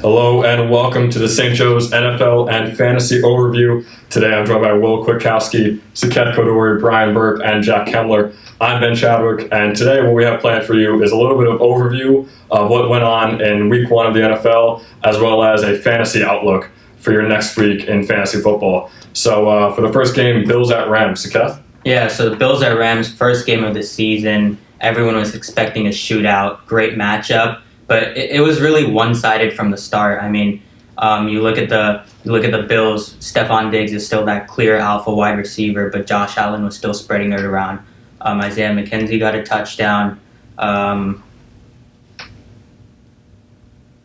Hello and welcome to the St. Joe's NFL and Fantasy Overview. Today I'm joined by Will Kwiatkowski, Saketh Koduri, Brian Burke, and Jack Kemler. I'm Ben Chadwick, and today what we have planned for you is a little bit of overview of what went on in Week 1 of the NFL, as well as a fantasy outlook for your next week in fantasy football. So for the first game, Bills at Rams. Saketh? Yeah, so the Bills at Rams, first game of the season. Everyone was expecting a shootout, great matchup. But it was really one-sided from the start. I mean, you look at the Bills. Stephon Diggs is still that clear alpha wide receiver, but Josh Allen was still spreading it around. Isaiah McKenzie got a touchdown. And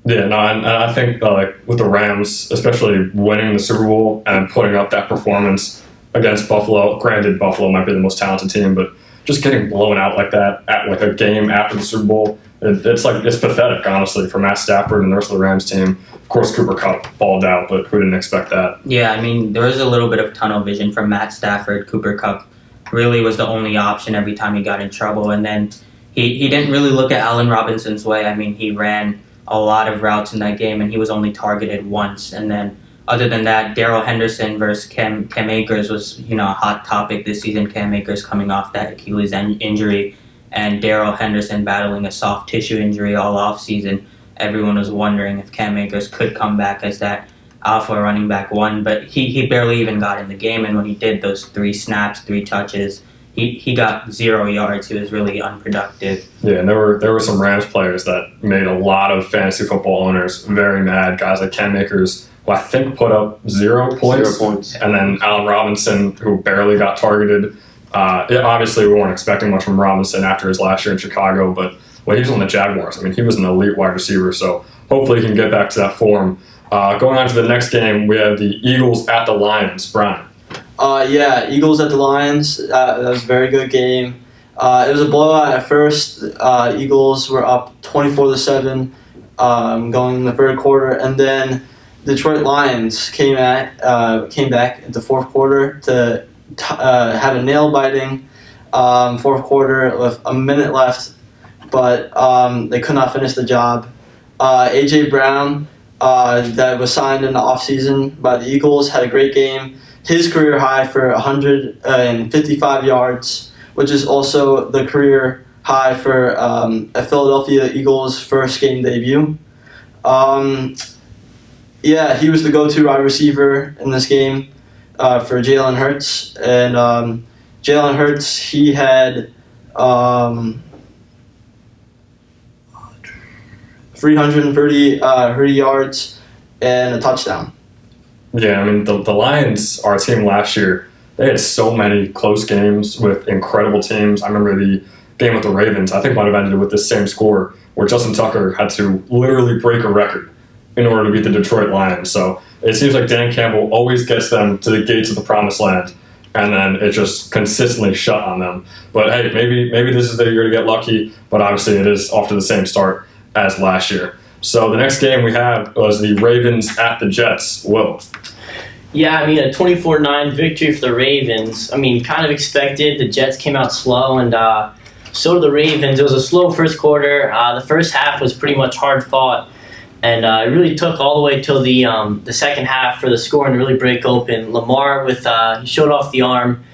I think with the Rams, especially winning the Super Bowl and putting up that performance against Buffalo. Granted, Buffalo might be the most talented team, but just getting blown out like that at like a game after the Super Bowl. It's pathetic, honestly, for Matt Stafford and the rest of the Rams team. Of course, Cooper Kupp balled out, but who didn't expect that? Yeah, I mean, there was a little bit of tunnel vision from Matt Stafford. Cooper Kupp really was the only option every time he got in trouble. And then he didn't really look at Allen Robinson's way. I mean, he ran a lot of routes in that game, and he was only targeted once. And then other than that, Darrell Henderson versus Cam Akers was, a hot topic this season. Cam Akers coming off that Achilles injury, and Darrell Henderson battling a soft tissue injury all offseason. Everyone was wondering if Cam Akers could come back as that alpha running back one, but he barely even got in the game, and when he did those 3 snaps, 3 touches, he got 0 yards. He was really unproductive. Yeah, and there were some Rams players that made a lot of fantasy football owners very mad. Guys like Cam Akers, who I think put up 0 points. 0 points. And then Allen Robinson, who barely got targeted. Obviously, we weren't expecting much from Robinson after his last year in Chicago, but when he was on the Jaguars, I mean, he was an elite wide receiver, so hopefully he can get back to that form. Going on to the next game, we have the Eagles at the Lions. Brian? Eagles at the Lions. That was a very good game. It was a blowout at first. Eagles were up 24-7 going in the third quarter, and then Detroit Lions came back in the fourth quarter to had a nail-biting fourth quarter with a minute left, but they could not finish the job. A.J. Brown, that was signed in the offseason by the Eagles, had a great game. His career high for 155 yards, which is also the career high for a Philadelphia Eagles first game debut. He was the go-to wide receiver in this game for Jalen Hurts, and Jalen Hurts, he had 330 yards and a touchdown. Yeah, I mean, the Lions, our team last year, they had so many close games with incredible teams. I remember the game with the Ravens, I think might have ended with the same score, where Justin Tucker had to literally break a record in order to beat the Detroit Lions. So it seems like Dan Campbell always gets them to the gates of the promised land, and then it just consistently shut on them. But hey, maybe this is the year to get lucky, but obviously it is off to the same start as last year. So the next game we had was the Ravens at the Jets. Will? Yeah, I mean, a 24-9 victory for the Ravens. I mean, kind of expected. The Jets came out slow, and so did the Ravens. It was a slow first quarter. The first half was pretty much hard-fought, and it really took all the way till the second half for the scoring to really break open. Lamar, he showed off the arm,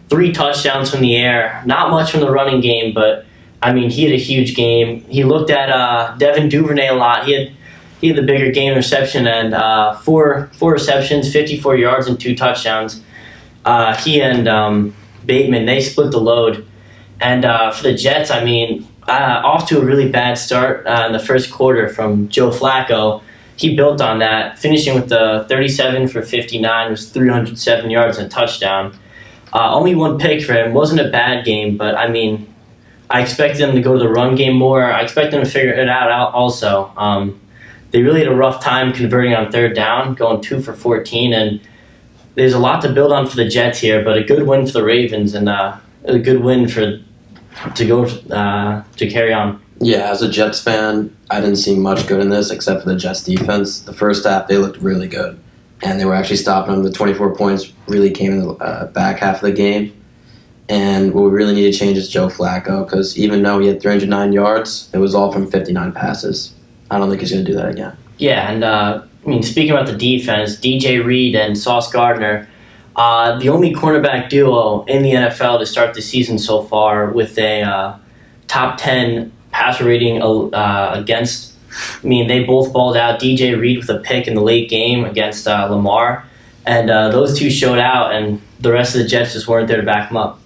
3 touchdowns from the air. Not much from the running game, but, I mean, he had a huge game. He looked at Devin Duvernay a lot. He had the bigger game reception, and 4 receptions, 54 yards, and 2 touchdowns. He and Bateman, they split the load. And for the Jets, I mean, off to a really bad start in the first quarter from Joe Flacco. He built on that, finishing with the 37 for 59, was 307 yards and a touchdown. Only 1 pick for him. Wasn't a bad game, but, I mean, I expected them to go to the run game more. I expect them to figure it out also. They really had a rough time converting on third down, going 2 for 14, and there's a lot to build on for the Jets here, but a good win for the Ravens and a good win to carry on. Yeah, as a Jets fan, I didn't see much good in this except for the Jets defense. The first half, they looked really good, and they were actually stopping them. The 24 points really came in the back half of the game. And what we really need to change is Joe Flacco, because even though he had 309 yards, it was all from 59 passes. I don't think he's going to do that again. Yeah, and speaking about the defense, DJ Reed and Sauce Gardner, the only cornerback duo in the NFL to start the season so far with a top 10 passer rating against. They both balled out. DJ Reed with a pick in the late game against Lamar, and those two showed out, and the rest of the Jets just weren't there to back them up.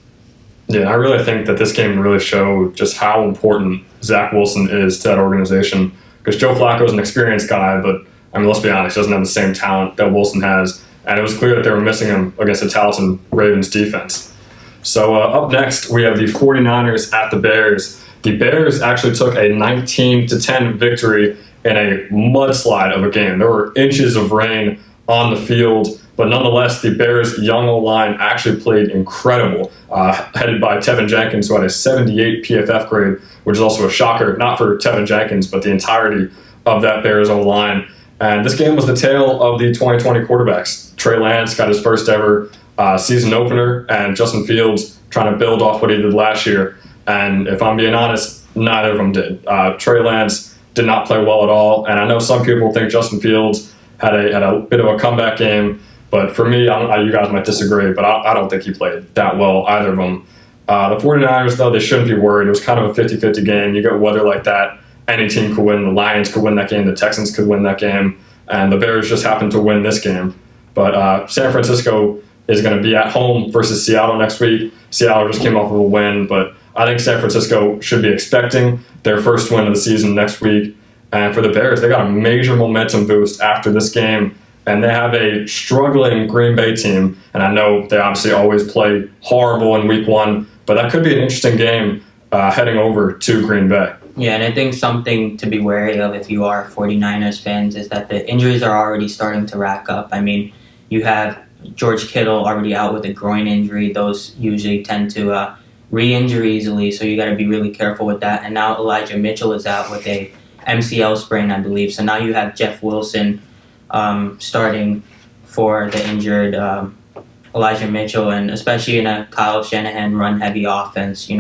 Yeah, I really think that this game really showed just how important Zach Wilson is to that organization. Because Joe Flacco is an experienced guy, but let's be honest, he doesn't have the same talent that Wilson has. And it was clear that they were missing him against the talented Ravens defense. So up next, we have the 49ers at the Bears. The Bears actually took a 19-10 victory in a mudslide of a game. There were inches of rain on the field, but nonetheless, the Bears' young O-line actually played incredible, headed by Tevin Jenkins, who had a 78 PFF grade, which is also a shocker, not for Tevin Jenkins, but the entirety of that Bears O-line. And this game was the tale of the 2020 quarterbacks. Trey Lance got his first ever season opener, and Justin Fields trying to build off what he did last year. And if I'm being honest, neither of them did. Trey Lance did not play well at all, and I know some people think Justin Fields had a bit of a comeback game, but for me, you guys might disagree, but I don't think he played that well, either of them. The 49ers, though, they shouldn't be worried. It was kind of a 50-50 game. You get weather like that, any team could win. The Lions could win that game. The Texans could win that game. And the Bears just happened to win this game. But San Francisco is going to be at home versus Seattle next week. Seattle just came off of a win, but I think San Francisco should be expecting their first win of the season next week. And for the Bears, they got a major momentum boost after this game. And they have a struggling Green Bay team. And I know they obviously always play horrible in week one, but that could be an interesting game heading over to Green Bay. Yeah, and I think something to be wary of if you are 49ers fans is that the injuries are already starting to rack up. You have George Kittle already out with a groin injury. Those usually tend to re-injure easily, so you got to be really careful with that. And now Elijah Mitchell is out with a MCL sprain, I believe. So now you have Jeff Wilson starting for the injured Elijah Mitchell, and especially in a Kyle Shanahan run-heavy offense,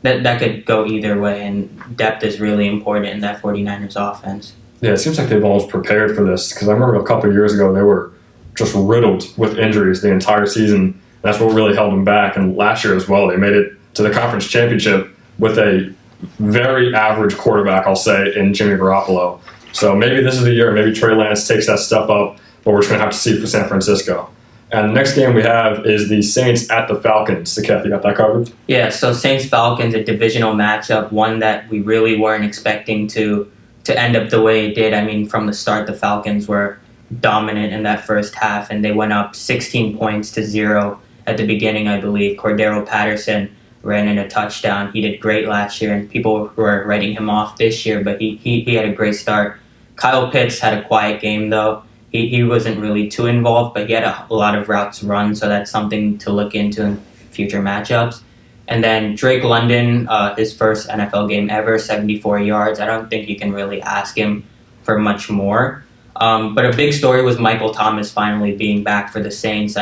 that could go either way, and depth is really important in that 49ers offense. Yeah, it seems like they've almost prepared for this, because I remember a couple of years ago they were just riddled with injuries the entire season. That's what really held them back, and last year as well, they made it to the conference championship with a very average quarterback, I'll say, in Jimmy Garoppolo. So maybe this is the year, maybe Trey Lance takes that step up, but we're just going to have to see for San Francisco. And the next game we have is the Saints at the Falcons. Saketh, you got that covered? Yeah, so Saints-Falcons, a divisional matchup, one that we really weren't expecting to end up the way it did. From the start, the Falcons were dominant in that first half, and they went up 16 points to 0 at the beginning, I believe. Cordero Patterson ran in a touchdown. He did great last year, and people were writing him off this year, but he had a great start. Kyle Pitts had a quiet game, though. He wasn't really too involved, but he had a lot of routes run, so that's something to look into in future matchups. And then Drake London, his first NFL game ever, 74 yards. I don't think you can really ask him for much more. But a big story was Michael Thomas finally being back for the Saints.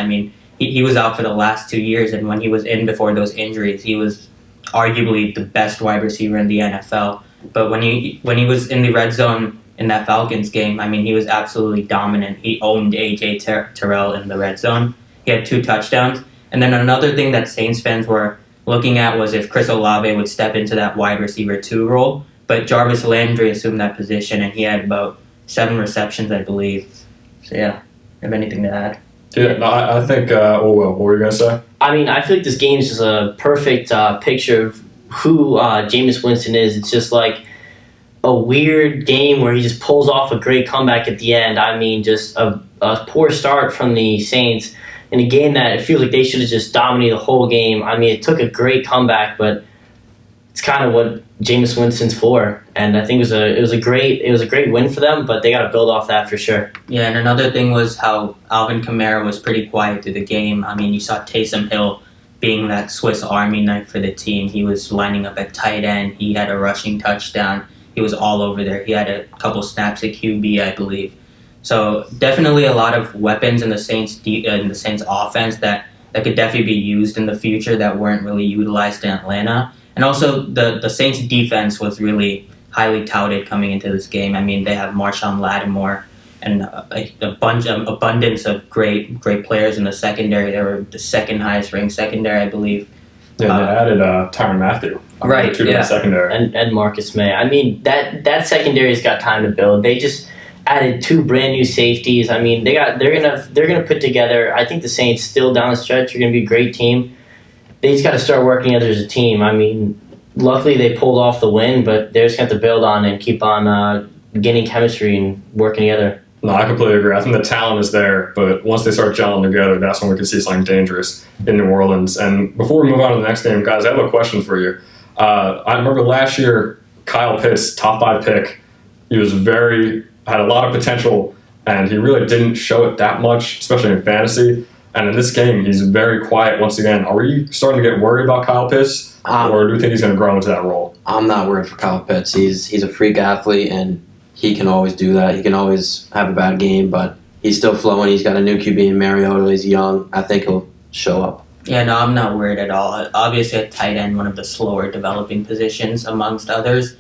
He was out for the last 2 years, and when he was in before those injuries, he was arguably the best wide receiver in the NFL. But when he was in the red zone in that Falcons game, he was absolutely dominant. He owned A.J. Terrell in the red zone. He had 2 touchdowns. And then another thing that Saints fans were looking at was if Chris Olave would step into that wide receiver 2 role. But Jarvis Landry assumed that position, and he had about 7 receptions, I believe. So, yeah, have anything to add? Yeah, no, I think, what were you going to say? I feel like this game is just a perfect picture of who Jameis Winston is. It's just like a weird game where he just pulls off a great comeback at the end. Just a poor start from the Saints in a game that it feels like they should have just dominated the whole game. It took a great comeback, but it's kind of what Jameis Winston's for. And I think it was a great win for them, but they got to build off that for sure. Yeah, and another thing was how Alvin Kamara was pretty quiet through the game. You saw Taysom Hill being that Swiss Army knife for the team. He was lining up at tight end. He had a rushing touchdown. He was all over there. He had a couple snaps at QB, I believe. So definitely a lot of weapons in the Saints offense that could definitely be used in the future that weren't really utilized in Atlanta. And also the Saints defense was really highly touted coming into this game. I mean, they have Marshawn Lattimore and abundance of great players in the secondary. They were the second highest ranked secondary, I believe. Yeah, they added Tyrann Mathieu. Right, To the secondary. And Marcus May. I mean, that secondary's got time to build. They just added 2 brand new safeties. I mean, they're gonna put together. I think the Saints still down the stretch are gonna be a great team. They just got to start working together as a team. I mean, luckily they pulled off the win, but they're just going to have to build on and keep on getting chemistry and working together. No, I completely agree. I think the talent is there, but once they start gelling together, that's when we can see something dangerous in New Orleans. And before we move on to the next game, guys, I have a question for you. I remember last year, Kyle Pitts, top 5 pick, he was had a lot of potential, and he really didn't show it that much, especially in fantasy. And in this game, he's very quiet once again. Are we starting to get worried about Kyle Pitts, or do you think he's going to grow into that role? I'm not worried for Kyle Pitts. He's a freak athlete, and he can always do that. He can always have a bad game, but he's still flowing. He's got a new QB in Mariota. He's young. I think he'll show up. Yeah, no, I'm not worried at all. Obviously, at tight end, one of the slower developing positions amongst others.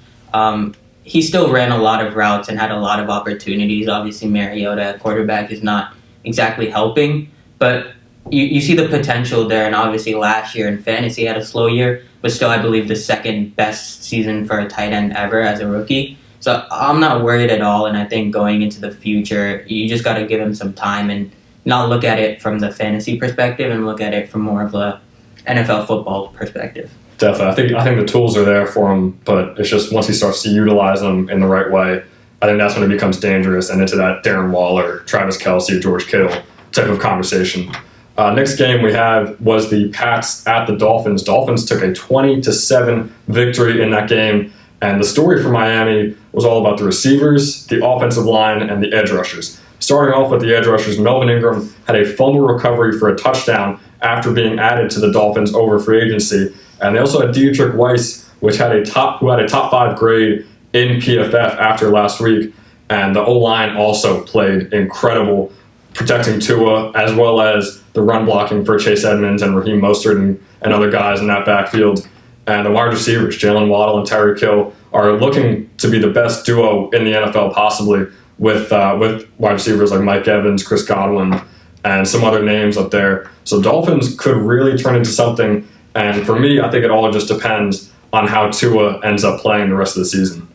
He still ran a lot of routes and had a lot of opportunities. Obviously, Mariota at quarterback is not exactly helping. But you see the potential there, and obviously last year in fantasy had a slow year, but still I believe the second best season for a tight end ever as a rookie. So I'm not worried at all, and I think going into the future, you just got to give him some time and not look at it from the fantasy perspective and look at it from more of a NFL football perspective. Definitely. I think the tools are there for him, but it's just once he starts to utilize them in the right way, I think that's when it becomes dangerous and into that Darren Waller, Travis Kelce, George Kittle type of conversation. Next game we have was the Pats at the Dolphins. Dolphins took a 20-7 victory in that game, and the story for Miami was all about the receivers, the offensive line, and the edge rushers. Starting off with the edge rushers, Melvin Ingram had a fumble recovery for a touchdown after being added to the Dolphins over free agency, and they also had Dietrich Weiss, who had a top 5 grade in PFF after last week, and the O-line also played incredible, protecting Tua, as well as the run blocking for Chase Edmonds and Raheem Mostert and other guys in that backfield. And the wide receivers, Jalen Waddle and Tyreek Hill, are looking to be the best duo in the NFL possibly with wide receivers like Mike Evans, Chris Godwin, and some other names up there. So Dolphins could really turn into something. And for me, I think it all just depends on how Tua ends up playing the rest of the season.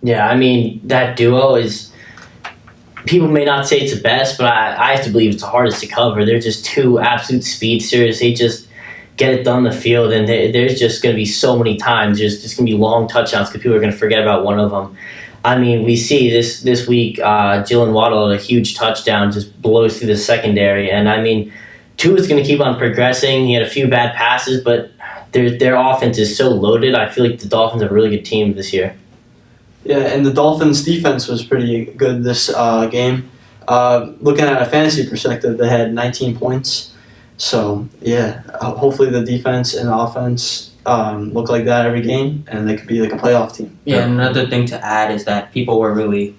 Yeah, I mean, that duo is... People may not say it's the best, but I have to believe it's the hardest to cover. They're just 2 absolute speedsters. They just get it done in the field, and there's just going to be so many times. There's just going to be long touchdowns because people are going to forget about one of them. I mean, we see this week, Jalen Waddle had a huge touchdown, just blows through the secondary. And, I mean, Tua is going to keep on progressing. He had a few bad passes, but their offense is so loaded. I feel like the Dolphins have a really good team this year. Yeah, and the Dolphins' defense was pretty good this game. Looking at a fantasy perspective, they had 19 points. So, yeah, hopefully the defense and the offense look like that every game, and they could be like a playoff team. Yeah, and another thing to add is that people were really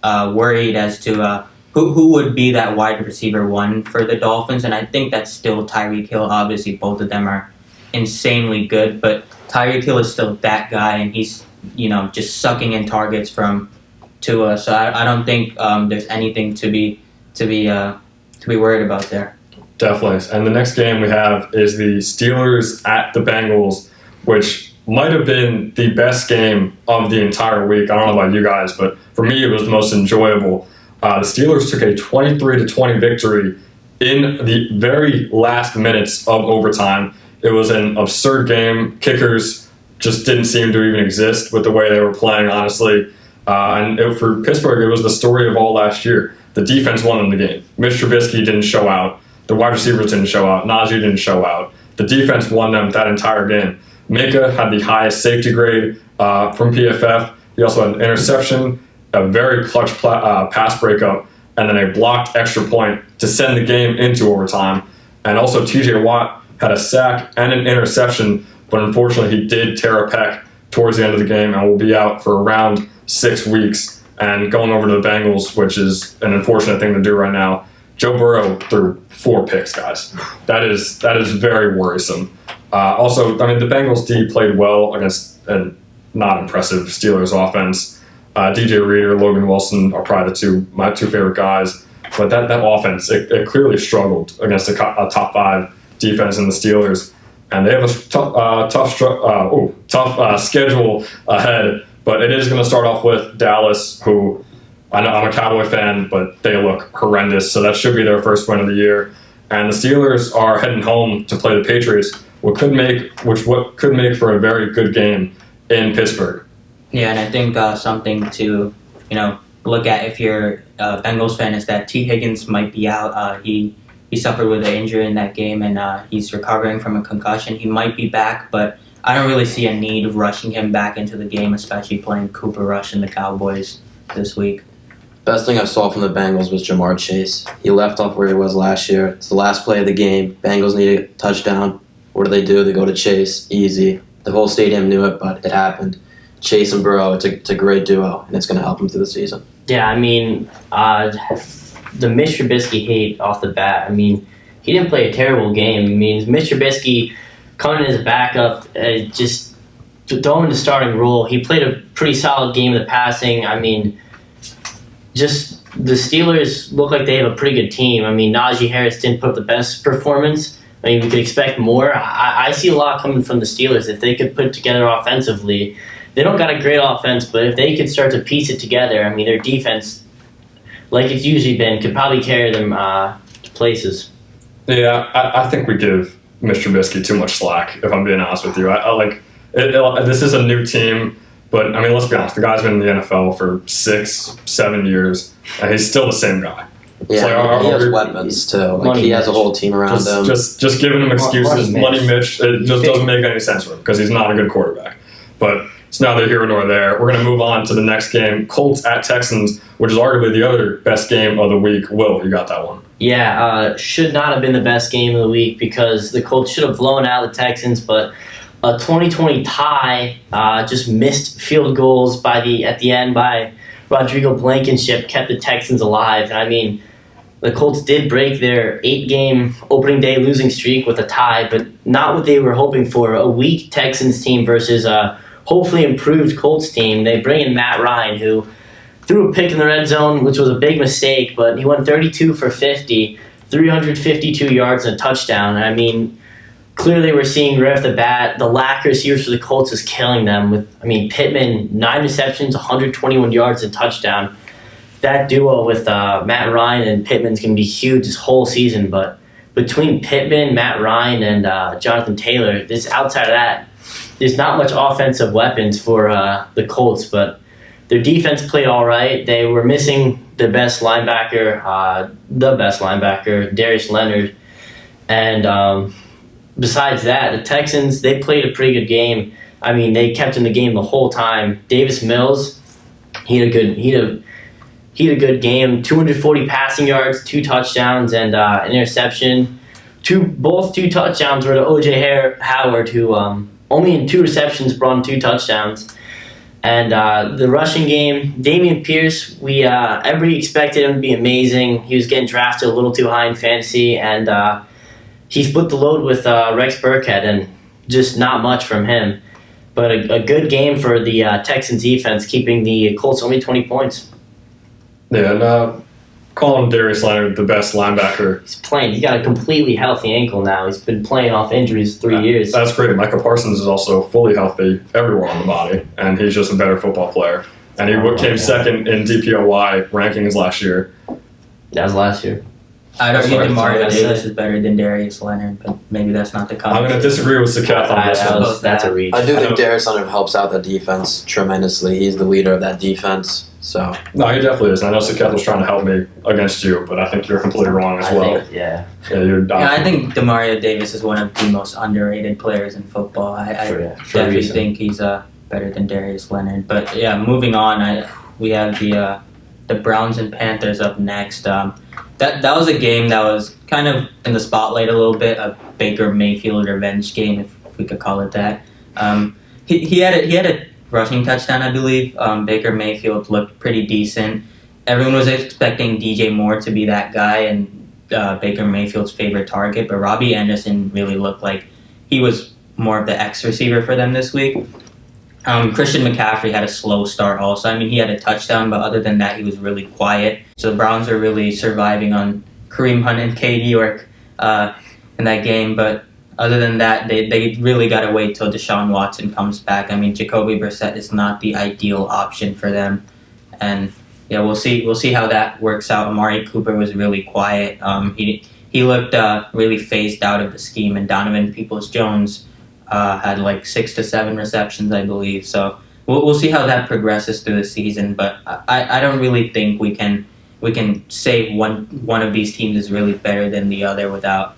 worried as to who would be that wide receiver 1 for the Dolphins, and I think that's still Tyreek Hill. Obviously, both of them are insanely good, but Tyreek Hill is still that guy, and he's just sucking in targets from Tua. So I don't think there's anything to be worried about there. Definitely. And the next game we have is the Steelers at the Bengals, which might have been the best game of the entire week. I don't know about you guys, but for me it was the most enjoyable. The Steelers took a 23-20 victory in the very last minutes of overtime. It was an absurd game. Kickers just didn't seem to even exist with the way they were playing, honestly. For Pittsburgh, it was the story of all last year. The defense won them the game. Mitch Trubisky didn't show out. The wide receivers didn't show out. Najee didn't show out. The defense won them that entire game. Minka had the highest safety grade from PFF. He also had an interception, a very clutch pass breakup, and then a blocked extra point to send the game into overtime. And also TJ Watt had a sack and an interception, but unfortunately he did tear a pec towards the end of the game and will be out for around 6 weeks. And going over to the Bengals, which is an unfortunate thing to do right now, Joe Burrow threw 4 picks, guys. That is very worrisome. Also, I mean, the Bengals D played well against an not impressive Steelers offense. DJ Reader, Logan Wilson are probably my two favorite guys. But that offense, it clearly struggled against a top 5 defense in the Steelers. And they have a tough schedule ahead. But it is going to start off with Dallas, who I know I'm a Cowboy fan, but they look horrendous. So that should be their first win of the year. And the Steelers are heading home to play the Patriots, what could make for a very good game in Pittsburgh. Yeah, and I think something to look at if you're a Bengals fan is that T. Higgins might be out. He suffered with an injury in that game, and he's recovering from a concussion. He might be back, but I don't really see a need of rushing him back into the game, especially playing Cooper Rush and the Cowboys this week. Best thing I saw from the Bengals was Jamar Chase. He left off where he was last year. It's the last play of the game. Bengals need a touchdown. What do? They go to Chase. Easy. The whole stadium knew it, but it happened. Chase and Burrow, it's a great duo, and it's going to help him through the season. Yeah, I mean, the Mitch Trubisky hate off the bat. I mean, he didn't play a terrible game. I mean, Mitch Trubisky coming in as a backup, just throwing the starting role. He played a pretty solid game in the passing. I mean, just the Steelers look like they have a pretty good team. I mean, Najee Harris didn't put up the best performance. I mean, we could expect more. I see a lot coming from the Steelers. If they could put together offensively, they don't got a great offense, but if they could start to piece it together, I mean, their defense, like it's usually been, could probably carry them to places. Yeah, I think we give Mr. Trubisky too much slack, if I'm being honest with you. I like this is a new team, but I mean, let's be honest. The guy's been in the NFL for 6-7 years, and he's still the same guy. Yeah, he has weapons too. Like he has a whole team around him. Just giving him excuses. Money Mitch, it just doesn't make any sense for him because he's not a good quarterback. But it's neither here nor there. We're going to move on to the next game, Colts at Texans, which is arguably the other best game of the week. Will, you got that one? Yeah, should not have been the best game of the week because the Colts should have blown out the Texans, but a 2020 tie, just missed field goals at the end by Rodrigo Blankenship kept the Texans alive. And I mean, the Colts did break their 8-game opening day losing streak with a tie, but not what they were hoping for. A weak Texans team versus a hopefully improved Colts team. They bring in Matt Ryan, who threw a pick in the red zone, which was a big mistake, but he went 32 for 50, 352 yards and a touchdown. And I mean, clearly we're seeing right off the bat, the lack of receivers for the Colts is killing them. Pittman, 9 receptions, 121 yards and touchdown. That duo with Matt Ryan and Pittman's going to be huge this whole season, but between Pittman, Matt Ryan, and Jonathan Taylor, outside of that, there's not much offensive weapons for the Colts, but their defense played all right. They were missing the best linebacker, Darius Leonard, and besides that, the Texans, they played a pretty good game. I mean, they kept in the game the whole time. Davis Mills, he had a good game. 240 passing yards, 2 touchdowns, and an interception. Both two touchdowns were to O.J. Howard, who only in 2 receptions brought in 2 touchdowns. And the rushing game, Dameon Pierce, everybody expected him to be amazing. He was getting drafted a little too high in fantasy, and he split the load with Rex Burkhead, and just not much from him. But a good game for the Texans defense, keeping the Colts only 20 points. Yeah, and calling Darius Leonard the best linebacker. He's playing. He got a completely healthy ankle now. He's been playing off injuries 3 years. That's great. Micah Parsons is also fully healthy everywhere on the body, and he's just a better football player. And he came second in DPOY rankings last year. That was last year. I don't think Mario Davis is better than Darius Leonard, but maybe that's not the case. I'm going to disagree with Saketh on this one. That's a reach. I do think Darius Leonard helps out the defense tremendously. He's the leader of that defense. So no, he definitely is. And I know Saketh was trying to help me against you, but I think you're completely wrong as well. I think Demario Davis is one of the most underrated players in football. I definitely think he's better than Darius Leonard. But yeah, moving on, we have the Browns and Panthers up next. That was a game that was kind of in the spotlight a little bit, a Baker Mayfield revenge game, if we could call it that. He had a rushing touchdown, I believe. Baker Mayfield looked pretty decent. Everyone was expecting DJ Moore to be that guy and Baker Mayfield's favorite target, but Robbie Anderson really looked like he was more of the X receiver for them this week. Christian McCaffrey had a slow start also. I mean, he had a touchdown, but other than that, he was really quiet. So the Browns are really surviving on Kareem Hunt and Cade York in that game. But other than that, they really got to wait till Deshaun Watson comes back. I mean, Jacoby Brissett is not the ideal option for them. And yeah, we'll see how that works out. Amari Cooper was really quiet. He looked really phased out of the scheme, and Donovan Peoples-Jones had like 6 to 7 receptions, I believe. So we'll see how that progresses through the season. But I don't really think we can say one of these teams is really better than the other without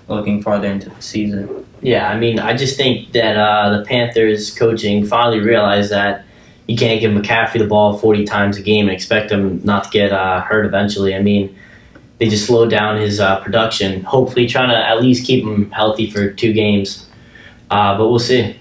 looking farther into the season. Yeah, I mean, I just think that the Panthers coaching finally realized that you can't give McCaffrey the ball 40 times a game and expect him not to get hurt eventually. I mean, they just slowed down his production, hopefully trying to at least keep him healthy for 2 games. But we'll see.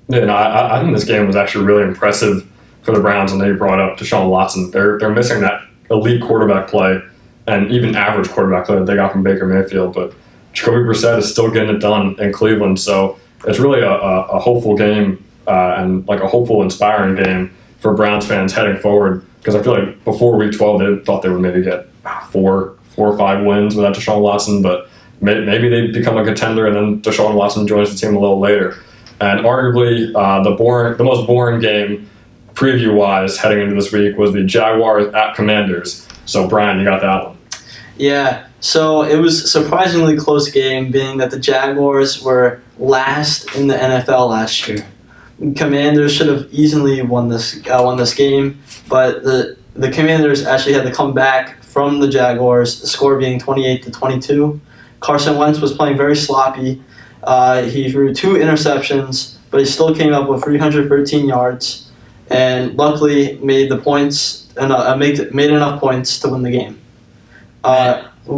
Yeah, no, I think this game was actually really impressive for the Browns, and they brought up Deshaun Watson. They're missing that elite quarterback play and even average quarterback play that they got from Baker Mayfield, but Jacoby Brissett is still getting it done in Cleveland, so it's really a hopeful game and like a hopeful, inspiring game for Browns fans heading forward, because I feel like before Week 12 they thought they would maybe get 4 or 5 wins without Deshaun Watson, but maybe they become a contender and then Deshaun Watson joins the team a little later. And arguably the most boring game preview-wise heading into this week was the Jaguars at Commanders. So Brian, you got that one. Yeah, so it was a surprisingly close game, being that the Jaguars were last in the NFL last year. Commanders should have easily won this game, but the Commanders actually had to come back from the Jaguars, the score being 28-22. Carson Wentz was playing very sloppy. He threw 2 interceptions, but he still came up with 313 yards, and luckily made the points and made enough points to win the game.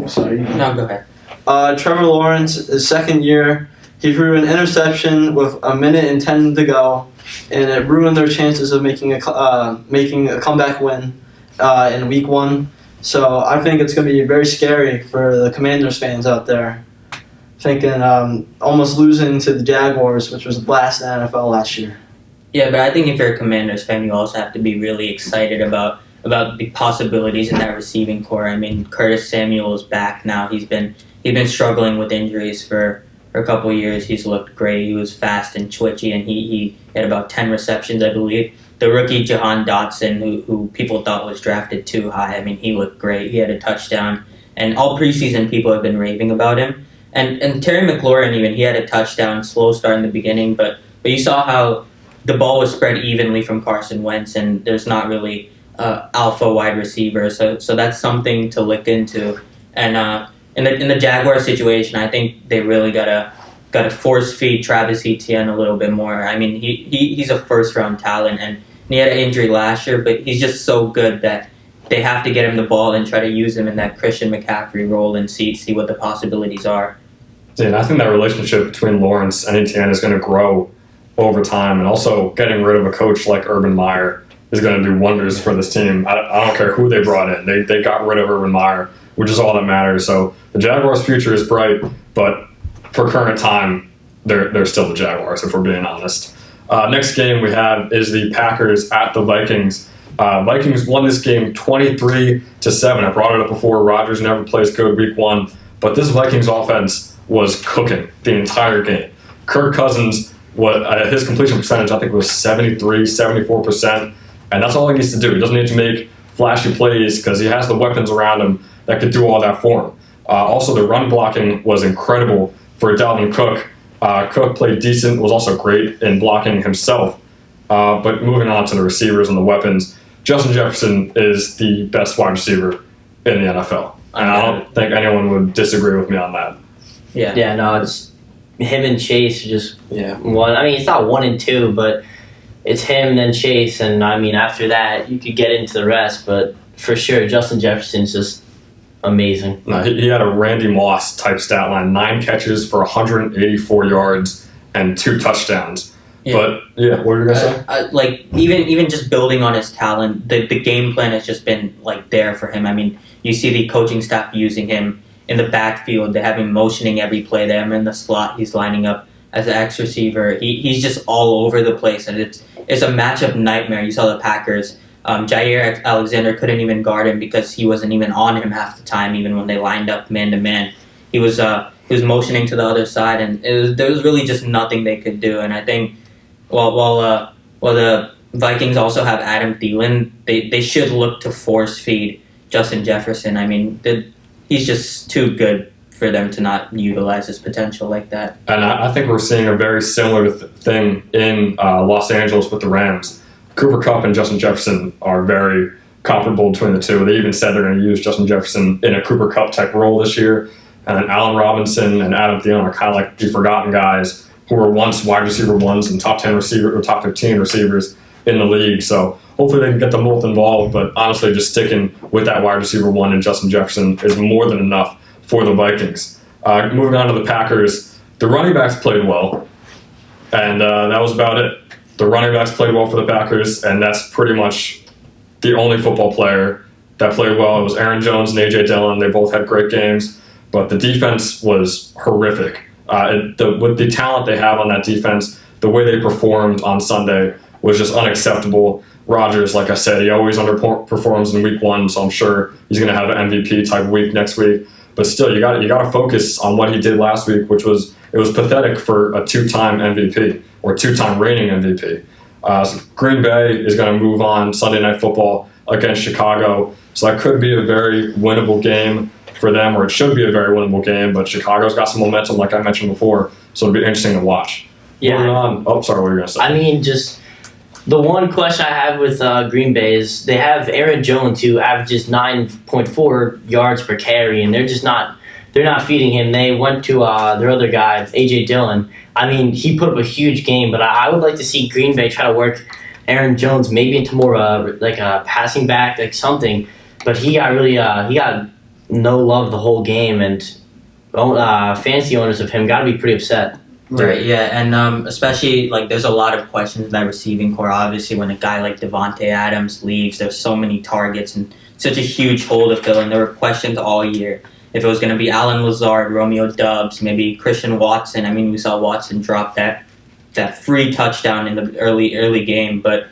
Sorry. No, go ahead. Trevor Lawrence, his second year, he threw an interception with 1:10 to go, and it ruined their chances of making a comeback win in Week 1. So I think it's going to be very scary for the Commanders fans out there, thinking almost losing to the Jaguars, which was a blast in the NFL last year. Yeah, but I think if you're a Commanders fan, you also have to be really excited about the possibilities in that receiving core. I mean, Curtis Samuel is back now. He's been struggling with injuries for a couple of years. He's looked great. He was fast and twitchy, and he had about 10 receptions, I believe. The rookie Jahan Dotson, who people thought was drafted too high, I mean, he looked great. He had a touchdown, and all preseason people have been raving about him. And Terry McLaurin, even, he had a touchdown, slow start in the beginning, but you saw how the ball was spread evenly from Carson Wentz, and there's not really alpha wide receiver, so that's something to look into. And in the Jaguar situation, I think they really gotta force feed Travis Etienne a little bit more. I mean, he's a first round talent, and he had an injury last year, but he's just so good that they have to get him the ball and try to use him in that Christian McCaffrey role and see what the possibilities are. Yeah, and I think that relationship between Lawrence and Etienne is going to grow over time, and also getting rid of a coach like Urban Meyer is going to do wonders for this team. I don't care who they brought in. They got rid of Urban Meyer, which is all that matters. So the Jaguars' future is bright, but for current time, they're still the Jaguars, if we're being honest. Next game we have is the Packers at the Vikings. Vikings won this game 23-7. I brought it up before. Rodgers never plays good Week 1, but this Vikings offense was cooking the entire game. Kirk Cousins, his completion percentage, I think, was 74%, and that's all he needs to do. He doesn't need to make flashy plays because he has the weapons around him that could do all that for him. Also, the run blocking was incredible for Dalvin Cook. Cook played decent, was also great in blocking himself. But moving on to the receivers and the weapons, Justin Jefferson is the best wide receiver in the NFL. And I don't think anyone would disagree with me on that. Yeah, no, it's him and Chase just one. I mean, it's not 1 and 2, but it's him then Chase, and I mean, after that, you could get into the rest, but for sure, Justin Jefferson's just amazing. No, he had a Randy Moss type stat line: 9 catches for 184 yards and 2 touchdowns. Yeah. But what were you gonna say? Like even just building on his talent, the game plan has just been like there for him. I mean, you see the coaching staff using him in the backfield. They have him motioning every play. They have him in the slot. He's lining up as an X receiver. He's just all over the place, and it's a matchup nightmare. You saw the Packers. Jair Alexander couldn't even guard him because he wasn't even on him half the time, even when they lined up man to man. He was motioning to the other side, and there was really just nothing they could do. And I think while the Vikings also have Adam Thielen, they should look to force feed Justin Jefferson. I mean, he's just too good for them to not utilize his potential like that. And I think we're seeing a very similar thing in Los Angeles with the Rams. Cooper Kupp and Justin Jefferson are very comparable between the two. They even said they're going to use Justin Jefferson in a Cooper Kupp type role this year. And Allen Robinson and Adam Thielen are kind of like the forgotten guys who were once wide receiver ones and top 10 receiver or top 15 receivers in the league. So hopefully they can get them both involved. But honestly, just sticking with that wide receiver one and Justin Jefferson is more than enough for the Vikings. Moving on to the Packers, the running backs played well. And that was about it. The running backs played well for the Packers, and that's pretty much the only football player that played well. It was Aaron Jones and A.J. Dillon. They both had great games, but the defense was horrific. With the talent they have on that defense, the way they performed on Sunday was just unacceptable. Rodgers, like I said, he always underperforms in week one, so I'm sure he's going to have an MVP type week next week. But still, you got to focus on what he did last week, which was pathetic for a two-time MVP or two-time reigning MVP. Green Bay is going to move on Sunday Night Football against Chicago, so that could be a very winnable game for them, or it should be a very winnable game. But Chicago's got some momentum, like I mentioned before, so it'll be interesting to watch. Yeah. Moving on. Oh, sorry, what were you going to say? I mean, just the one question I have with Green Bay is they have Aaron Jones, who averages 9.4 yards per carry, and they're not feeding him. They went to their other guy, A.J. Dillon. I mean, he put up a huge game, but I would like to see Green Bay try to work Aaron Jones maybe into more like a passing back, like something. But he got no love the whole game, and fantasy owners of him got to be pretty upset. Right, yeah, and especially, like, there's a lot of questions in that receiving core. Obviously, when a guy like Devontae Adams leaves, there's so many targets and such a huge hole to fill, and there were questions all year. If it was going to be Allen Lazard, Romeo Doubs, maybe Christian Watson. I mean, we saw Watson drop that free touchdown in the early game, but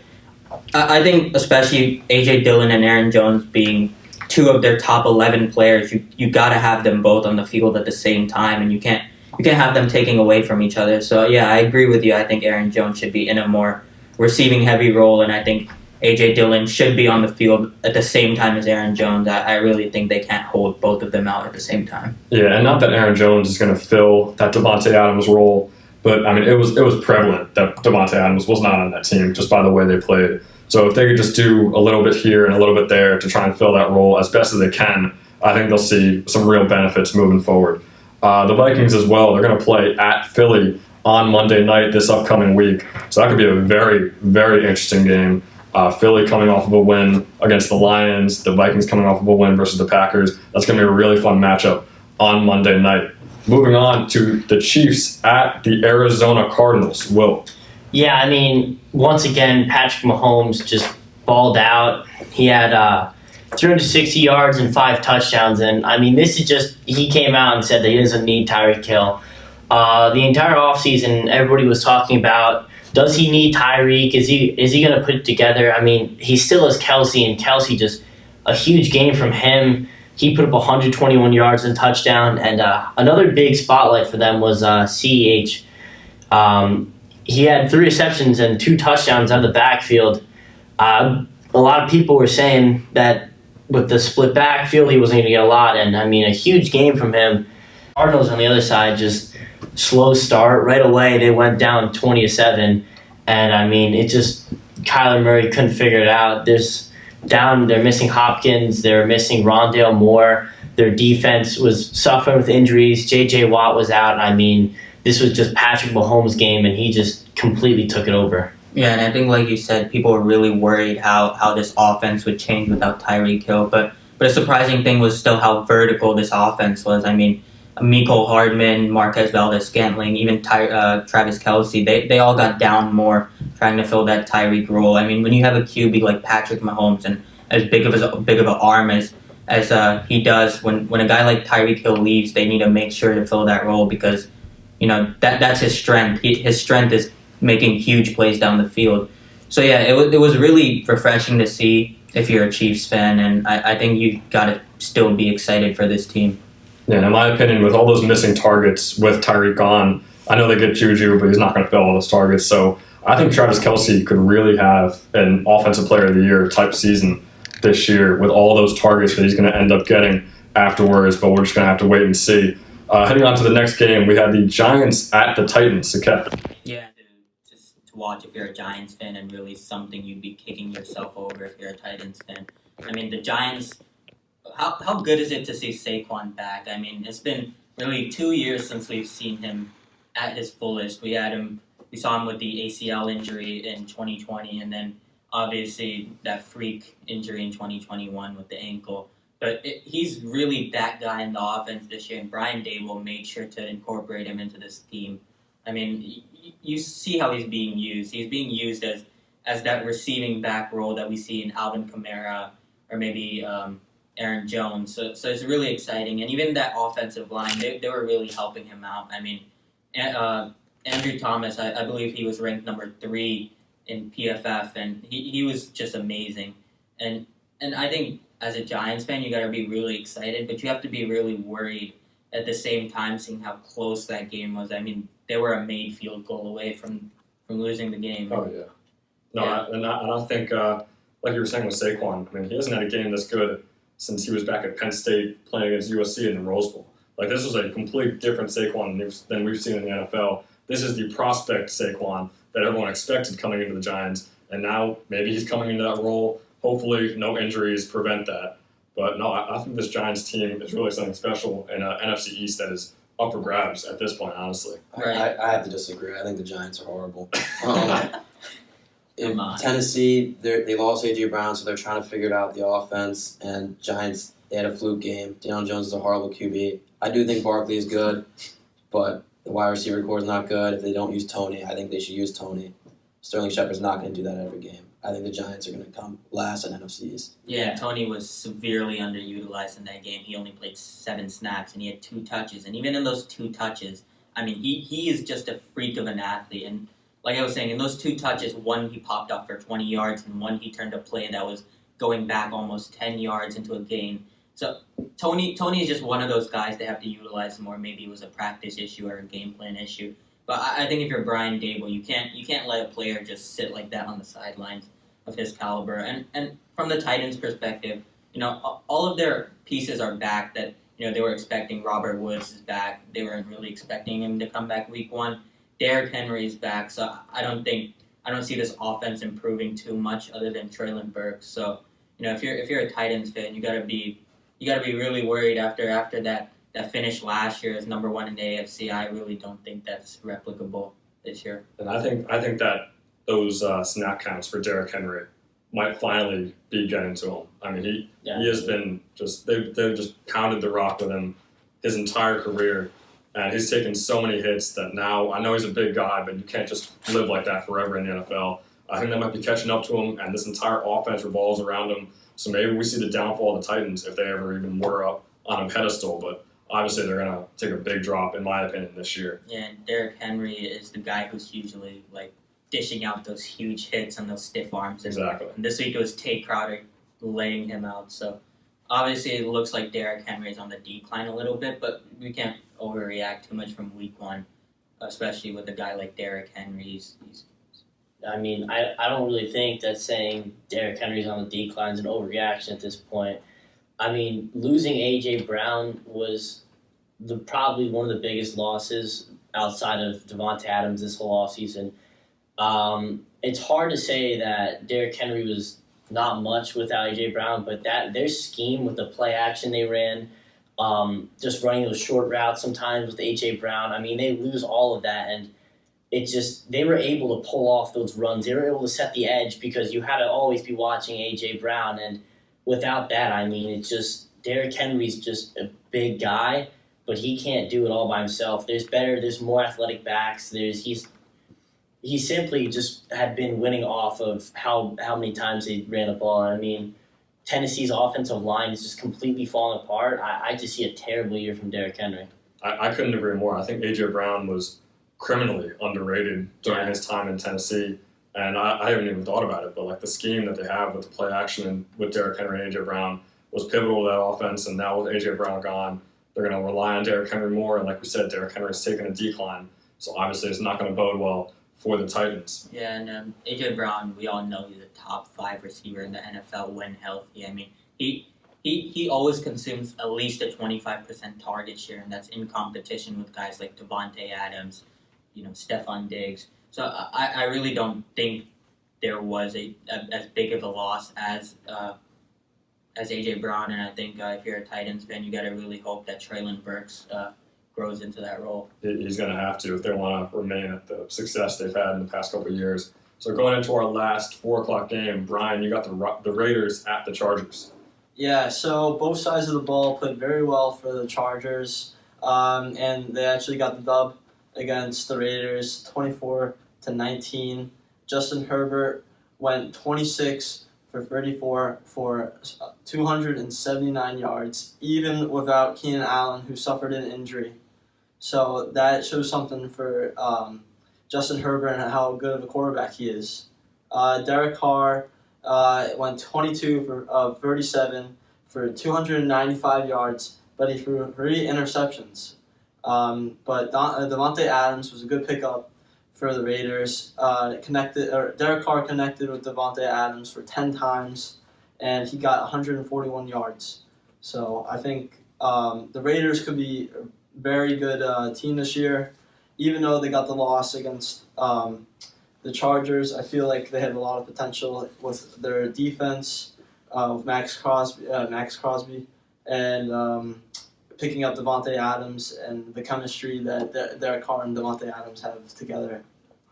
I think especially A.J. Dillon and Aaron Jones being two of their top 11 players, you got to have them both on the field at the same time, and you can't have them taking away from each other. So, yeah, I agree with you. I think Aaron Jones should be in a more receiving-heavy role, and I think A.J. Dillon should be on the field at the same time as Aaron Jones. I really think they can't hold both of them out at the same time. Yeah, and not that Aaron Jones is going to fill that Devontae Adams role, but, I mean, it was prevalent that Devontae Adams was not on that team just by the way they played. So if they could just do a little bit here and a little bit there to try and fill that role as best as they can, I think they'll see some real benefits moving forward. The Vikings as well, they're going to play at Philly on Monday night this upcoming week. So that could be a very, very interesting game. Philly coming off of a win against the Lions, the Vikings coming off of a win versus the Packers. That's going to be a really fun matchup on Monday night. Moving on to the Chiefs at the Arizona Cardinals. Will? Yeah, I mean, once again, Patrick Mahomes just balled out. He had 360 yards and 5 touchdowns, and I mean, this is just, he came out and said that he doesn't need Tyreek Hill. The entire offseason, everybody was talking about, does he need Tyreek? Is he going to put it together? I mean, he still has Kelsey, and Kelsey just a huge game from him. He put up 121 yards and touchdown, and another big spotlight for them was CEH. He had 3 receptions and 2 touchdowns out of the backfield. A lot of people were saying that with the split backfield, he wasn't going to get a lot, and I mean, a huge game from him. Cardinals on the other side, just slow start. Right away, they went down 20-7, and I mean, it just, Kyler Murray couldn't figure it out. They're missing Hopkins, they're missing Rondale Moore. Their defense was suffering with injuries. J.J. Watt was out, and I mean, this was just Patrick Mahomes' game, and he just completely took it over. Yeah, and I think, like you said, people were really worried how this offense would change without Tyreek Hill. But a surprising thing was still how vertical this offense was. I mean, Mecole Hardman, Marquez Valdes-Scantling, even Travis Kelce, they all got down more trying to fill that Tyreek role. I mean, when you have a QB like Patrick Mahomes and as big of an arm as he does, when a guy like Tyreek Hill leaves, they need to make sure to fill that role because that's his strength. His strength is making huge plays down the field. So yeah, it was really refreshing to see if you're a Chiefs fan, and I think you got to still be excited for this team. Yeah, and in my opinion, with all those missing targets with Tyreek gone, I know they get Juju, but he's not going to fill all those targets. So I think Travis Kelce could really have an Offensive Player of the Year type season this year with all those targets that he's going to end up getting afterwards, but we're just going to have to wait and see. Heading on to the next game, we had the Giants at the Titans. Saketh. Yeah, just to watch if you're a Giants fan, and really something you'd be kicking yourself over if you're a Titans fan. I mean, the Giants, how good is it to see Saquon back? I mean, it's been really 2 years since we've seen him at his fullest. We saw him with the ACL injury in 2020, and then obviously that freak injury in 2021 with the ankle. But he's really that guy in the offense this year, and Brian Dable made sure to incorporate him into this team. I mean, you see how he's being used. He's being used as that receiving back role that we see in Alvin Kamara or maybe Aaron Jones. So it's really exciting. And even that offensive line, they were really helping him out. I mean, Andrew Thomas, I believe he was ranked number 3 in PFF, and he was just amazing. And I think as a Giants fan, you got to be really excited, but you have to be really worried at the same time, seeing how close that game was. I mean, they were a made field goal away from losing the game. Oh, yeah. No, yeah. I think, like you were saying with Saquon, I mean, he hasn't had a game this good since he was back at Penn State playing against USC in the Rose Bowl. Like, this was a complete different Saquon than we've seen in the NFL. This is the prospect Saquon that everyone expected coming into the Giants, and now maybe he's coming into that role. Hopefully, no injuries prevent that. But no, I think this Giants team is really something special in an NFC East that is up for grabs at this point, honestly. Right. I have to disagree. I think the Giants are horrible. In Tennessee, they lost A.J. Brown, so they're trying to figure it out, the offense. And Giants, they had a fluke game. Deion Jones is a horrible QB. I do think Barkley is good, but the wide receiver core is not good. If they don't use Tony, I think they should use Tony. Sterling Shepard's not going to do that every game. I think the Giants are going to come last in NFC East. Yeah, Tony was severely underutilized in that game. He only played 7 snaps, and he had 2 touches. And even in those 2 touches, I mean, he is just a freak of an athlete. And like I was saying, in those 2 touches, one he popped up for 20 yards, and one he turned a play that was going back almost 10 yards into a gain. So Tony is just one of those guys they have to utilize more. Maybe it was a practice issue or a game plan issue. But I think if you're Brian Dable, you can't let a player just sit like that on the sidelines of his caliber. And from the Titans' perspective, all of their pieces are back that they were expecting. Robert Woods is back. They weren't really expecting him to come back week 1. Derrick Henry is back. So I don't see this offense improving too much other than Brian Burke. So if you're a Titans fan, you gotta be really worried after that finish last year as number 1 in the AFC. I really don't think that's replicable this year. And I think that those snap counts for Derrick Henry might finally be getting to him. I mean, he has been they've just pounded the rock with him his entire career, and he's taken so many hits that now, I know he's a big guy, but you can't just live like that forever in the NFL. I think that might be catching up to him, and this entire offense revolves around him. So maybe we see the downfall of the Titans if they ever even were up on a pedestal, but obviously they're going to take a big drop, in my opinion, this year. Yeah, and Derrick Henry is the guy who's usually dishing out those huge hits and those stiff arms. Exactly. And this week it was Tate Crowder laying him out. So obviously it looks like Derrick Henry is on the decline a little bit, but we can't overreact too much from week 1, especially with a guy like Derrick Henry. I mean, I don't really think that saying Derrick Henry's on the decline is an overreaction at this point. I mean, losing A.J. Brown was probably one of the biggest losses outside of Devontae Adams this whole offseason. It's hard to say that Derrick Henry was not much without A.J. Brown, but their scheme with the play action they ran, just running those short routes sometimes with A.J. Brown, I mean, they lose all of that, and they were able to pull off those runs. They were able to set the edge because you had to always be watching A.J. Brown, and without that, I mean, it's just Derrick Henry's just a big guy, but he can't do it all by himself. There's more athletic backs. He simply just had been winning off of how many times they ran the ball. I mean, Tennessee's offensive line is just completely falling apart. I just see a terrible year from Derrick Henry. I couldn't agree more. I think A.J. Brown was criminally underrated during his time in Tennessee. And I haven't even thought about it, but like the scheme that they have with the play action and with Derrick Henry and A.J. Brown was pivotal to that offense. And now with A.J. Brown gone, they're going to rely on Derrick Henry more. And like we said, Derrick Henry has taken a decline. So obviously it's not going to bode well for the Titans. Yeah, and A.J. Brown, we all know he's a top 5 receiver in the NFL when healthy. I mean, he always consumes at least a 25% target share, and that's in competition with guys like Devontae Adams, Stephon Diggs. So I really don't think there was as big of a loss as A.J. Brown, and I think if you're a Titans fan, you got to really hope that Treylon Burks grows into that role. He's going to have to if they want to remain at the success they've had in the past couple of years. So going into our last 4 o'clock game, Brian, you got the Raiders at the Chargers. Yeah, so both sides of the ball played very well for the Chargers, and they actually got the dub against the Raiders, 24-19. Justin Herbert went 26 for 34 for 279 yards, even without Keenan Allen, who suffered an injury. So that shows something for Justin Herbert and how good of a quarterback he is. Derek Carr went 22 for 37 for 295 yards, but he threw 3 interceptions. But Davante Adams was a good pickup for the Raiders. Derek Carr connected with Davante Adams for 10 times, and he got 141 yards. So I think the Raiders could be a very good team this year. Even though they got the loss against the Chargers, I feel like they have a lot of potential with their defense, with Max Crosby, and picking up Davante Adams and the chemistry that Derek Carr and Davante Adams have together.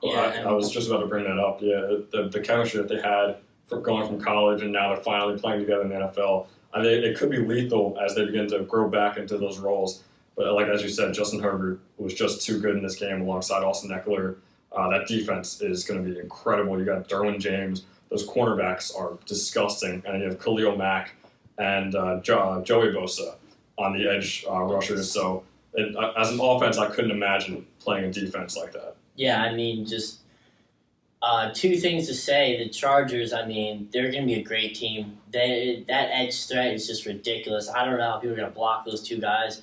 I was just about to bring that up. Yeah, the chemistry that they had for going from college and now they're finally playing together in the NFL. I mean, it could be lethal as they begin to grow back into those roles. But like as you said, Justin Herbert was just too good in this game alongside Austin Eckler. That defense is going to be incredible. You got Derwin James. Those cornerbacks are disgusting. And you have Khalil Mack and Joey Bosa on the edge rushers. So as an offense, I couldn't imagine playing a defense like that. Yeah, I mean, just 2 things to say. The Chargers, I mean, they're going to be a great team. That edge threat is just ridiculous. I don't know how people are going to block those 2 guys.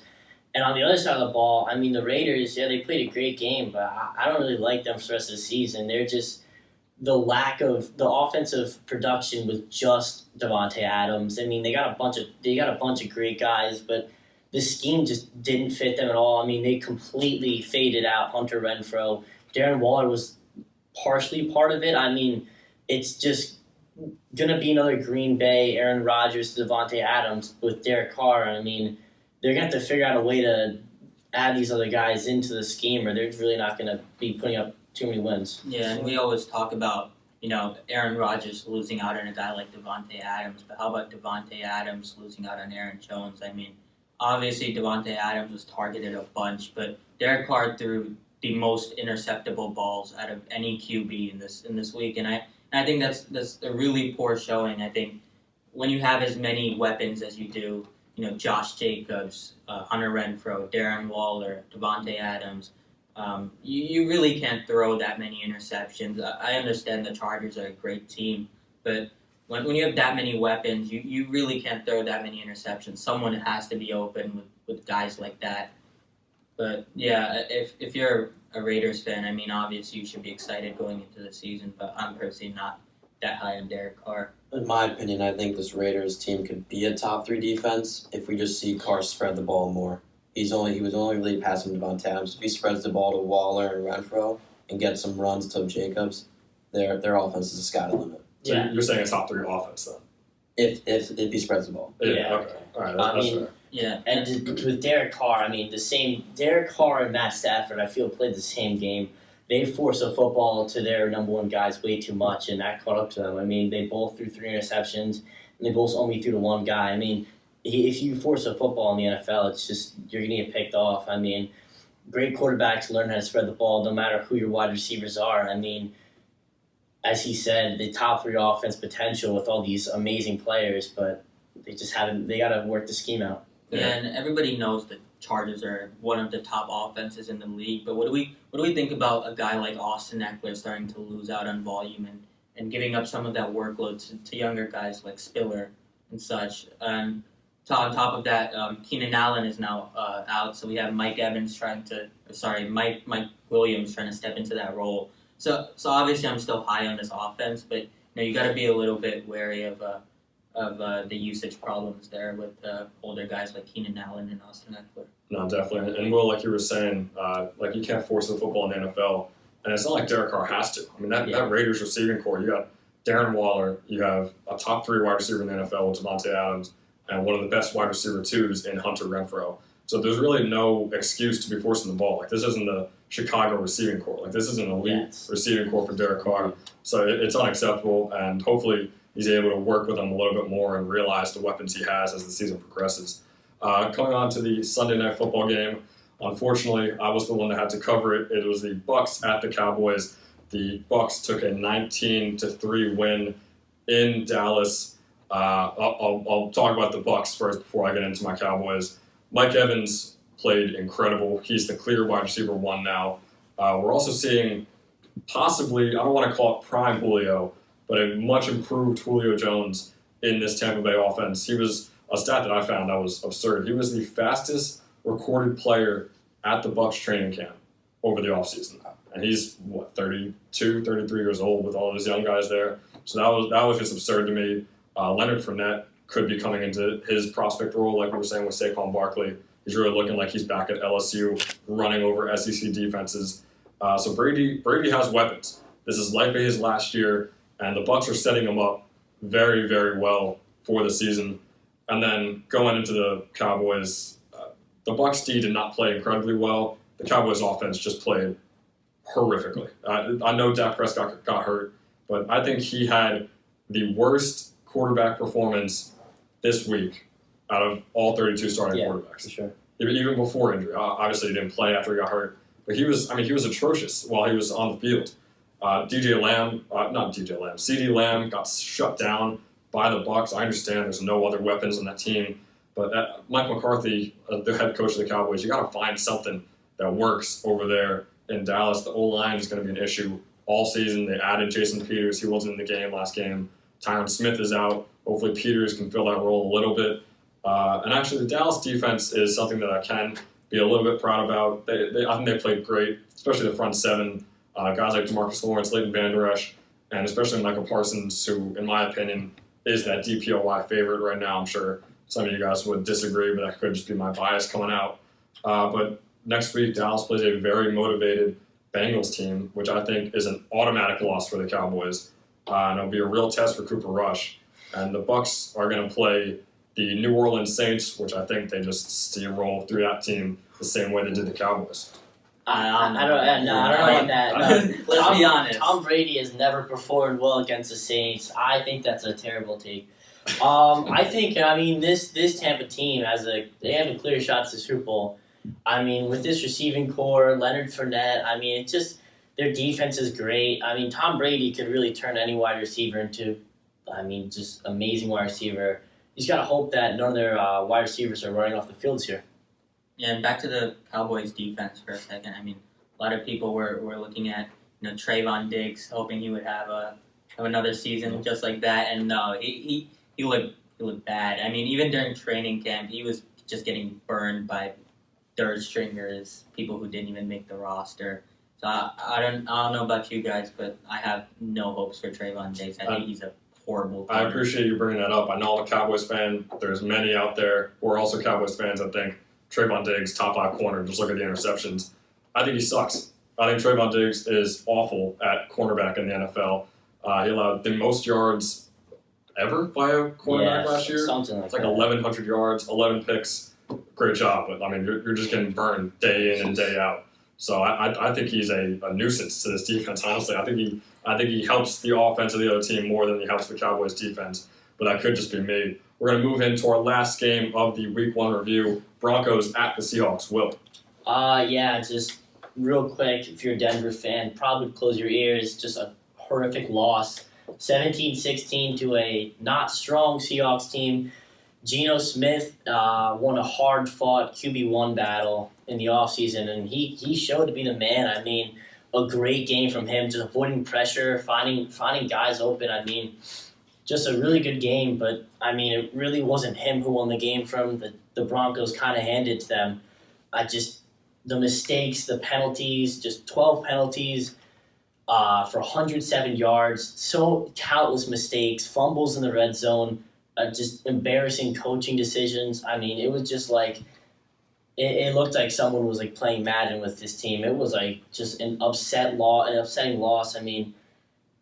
And on the other side of the ball, I mean, the Raiders, yeah, they played a great game, but I don't really like them for the rest of the season. They're just the lack of the offensive production with just Davante Adams. I mean, they got a bunch of great guys, but the scheme just didn't fit them at all. I mean, they completely faded out Hunter Renfrow. Darren Waller was partially part of it. I mean, it's just gonna be another Green Bay, Aaron Rodgers, Davante Adams with Derek Carr. I mean, they're going to have to figure out a way to add these other guys into the scheme, or they're really not going to be putting up too many wins. Yeah, and we always talk about, Aaron Rodgers losing out on a guy like Davante Adams, but how about Davante Adams losing out on Aaron Jones? I mean, obviously Davante Adams was targeted a bunch, but Derek Carr threw the most interceptable balls out of any QB in this week, and I think that's a really poor showing. I think when you have as many weapons as you do, Josh Jacobs, Hunter Renfrow, Darren Waller, Davante Adams. You really can't throw that many interceptions. I understand the Chargers are a great team, but when you have that many weapons, you really can't throw that many interceptions. Someone has to be open with guys like that. But yeah, if you're a Raiders fan, I mean, obviously you should be excited going into the season, but I'm personally not that high on Derek Carr. In my opinion, I think this Raiders team could be a top 3 defense if we just see Carr spread the ball more. He was only really passing Davante Adams. If he spreads the ball to Waller and Renfrow and gets some runs to Jacobs, their offense is a sky limit. So you're saying a top 3 offense then? If he spreads the ball. Yeah. Okay. All right. That's fair. Yeah, and with Derek Carr, I mean, Derek Carr and Matt Stafford, I feel, played the same game. They forced a football to their number 1 guys way too much, and that caught up to them. I mean, they both threw 3 interceptions, and they both only threw to 1 guy. I mean, if you force a football in the NFL, it's just you're going to get picked off. I mean, great quarterbacks learn how to spread the ball no matter who your wide receivers are. I mean, as he said, the top 3 offense potential with all these amazing players, but they just haven't. They got to work the scheme out. Yeah, and everybody knows that Chargers are one of the top offenses in the league. But what do we think about a guy like Austin Eckler starting to lose out on volume and giving up some of that workload to younger guys like Spiller and such? And on top of that, Keenan Allen is now out, so we have Mike Williams trying to step into that role. So obviously I'm still high on this offense, but you got to be a little bit wary of the usage problems there with older guys like Keenan Allen and Austin Eckler. No, definitely. And Will, like you were saying, like you can't force the football in the NFL, and it's not like Derek Carr has to. I mean, that Raiders receiving core, you got Darren Waller, you have a top 3 wide receiver in the NFL with Devontae Adams, and one of the best wide receiver 2s in Hunter Renfrow. So there's really no excuse to be forcing the ball. Like, this isn't the Chicago receiving core. Like, this is an elite receiving core for Derek Carr. So it's unacceptable, and hopefully he's able to work with them a little bit more and realize the weapons he has as the season progresses. Coming on to the Sunday Night Football game, unfortunately, I was the one that had to cover it. It was the Bucs at the Cowboys. The Bucs took a 19-3 win in Dallas. I'll talk about the Bucs first before I get into my Cowboys. Mike Evans played incredible. He's the clear wide receiver 1 now. We're also seeing possibly, I don't want to call it prime Julio, but a much improved Julio Jones in this Tampa Bay offense. He was a stat that I found that was absurd. He was the fastest recorded player at the Bucs training camp over the offseason. And he's, 32, 33 years old with all those young guys there. So that was just absurd to me. Leonard Fournette could be coming into his prospect role, like we were saying with Saquon Barkley. He's really looking like he's back at LSU, running over SEC defenses. So Brady has weapons. This is likely his last year, and the Bucs are setting him up very, very well for the season. And then going into the Cowboys, the Bucs D did not play incredibly well. The Cowboys offense just played horrifically. I know Dak Prescott got hurt, but I think he had the worst quarterback performance this week out of all 32 starting quarterbacks. For sure. Even before injury. Obviously, he didn't play after he got hurt, but he was atrocious while he was on the field. CeeDee Lamb got shut down by the Bucs. I understand there's no other weapons on that team, but Mike McCarthy, the head coach of the Cowboys, you got to find something that works over there in Dallas. The O-line is going to be an issue all season. They added Jason Peters. He wasn't in the game last game. Tyron Smith is out. Hopefully Peters can fill that role a little bit. And actually, the Dallas defense is something that I can be a little bit proud about. I think they played great, especially the front 7. Guys like DeMarcus Lawrence, Leighton Vander Esch, and especially Michael Parsons, who, in my opinion, is that DPOY favorite right now. I'm sure some of you guys would disagree, but that could just be my bias coming out. But next week, Dallas plays a very motivated Bengals team, which I think is an automatic loss for the Cowboys. And it'll be a real test for Cooper Rush. And the Bucs are going to play the New Orleans Saints, which I think they just steamroll through that team the same way they did the Cowboys. I don't know about that. No. Let's be honest. Tom Brady has never performed well against the Saints. I think that's a terrible take. I think this Tampa team they have a clear shot to the Super Bowl. I mean, with this receiving core, Leonard Fournette, it's just their defense is great. Tom Brady could really turn any wide receiver into, just amazing wide receiver. You just gotta hope that none of their wide receivers are running off the fields here. Yeah, and back to the Cowboys defense for a second. A lot of people were looking at Trayvon Diggs, hoping he would have another season just like that, and no, he looked bad. Even during training camp, he was just getting burned by third stringers, people who didn't even make the roster. So I don't know about you guys, but I have no hopes for Trayvon Diggs. I think he's a horrible player. I appreciate you bringing that up. I know I'm a Cowboys fan. There's many out there who are also Cowboys fans that think Trayvon Diggs, top 5 corner, just look at the interceptions. I think he sucks. I think Trayvon Diggs is awful at cornerback in the NFL. He allowed the most yards ever by a cornerback last year. Something like it's like 1,100 yards, 11 picks. Great job, but you're just getting burned day in and day out. So I think he's a nuisance to this defense. Honestly, I think he helps the offense of the other team more than he helps the Cowboys defense. But that could just be me. We're going to move into our last game of the Week 1 review. Broncos at the Seahawks. Will? Just real quick, if you're a Denver fan, probably close your ears. Just a horrific loss. 17-16 to a not strong Seahawks team. Geno Smith won a hard-fought QB1 battle in the offseason, and he showed to be the man. I mean, a great game from him, just avoiding pressure, finding guys open. I mean, just a really good game, but, I mean, it really wasn't him who won the game from. The Broncos kind of handed to them. The mistakes, the penalties, just 12 penalties for 107 yards, so countless mistakes, fumbles in the red zone, just embarrassing coaching decisions. I mean, it was just like it looked like someone was like playing Madden with this team. It was like just an upsetting loss. I mean,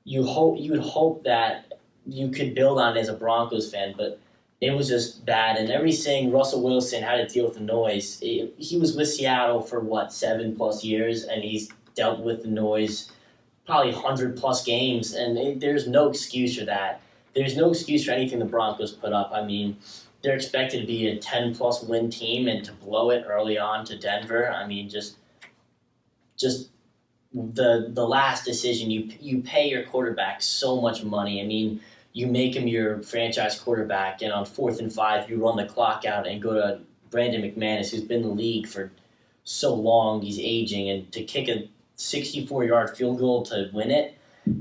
you would hope that you could build on it as a Broncos fan, but it was just bad. And everything Russell Wilson had to deal with the noise. He was with Seattle for 7+ years, and he's dealt with the noise probably 100+ games, and there's no excuse for that. There's no excuse for anything the Broncos put up. I mean, they're expected to be a 10+ win team, and to blow it early on to Denver. I mean, just the last decision. You pay your quarterback so much money. I mean, you make him your franchise quarterback, and on 4th and 5, you run the clock out and go to Brandon McManus, who's been in the league for so long. He's aging, and to kick a 64-yard field goal to win it,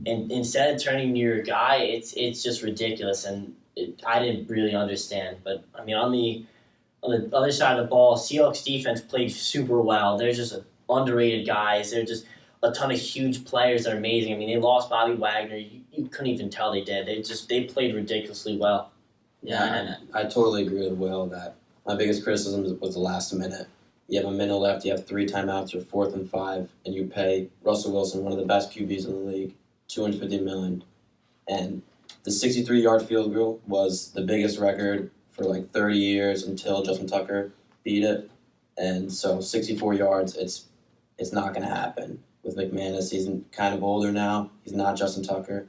and instead of turning to your guy, it's just ridiculous, and I didn't really understand. But I mean, on the other side of the ball, Seahawks defense played super well. They're just underrated guys. They're just a ton of huge players that are amazing. I mean, they lost Bobby Wagner. You couldn't even tell they did. They played ridiculously well. Yeah, I totally agree with Will that my biggest criticism was the last minute. You have a minute left, you have 3 timeouts, or 4th and 5, and you pay Russell Wilson, one of the best QBs in the league, $250 million. And the 63-yard field goal was the biggest record for like 30 years until Justin Tucker beat it. And so 64 yards, it's not going to happen. With McManus, he's kind of older now. He's not Justin Tucker.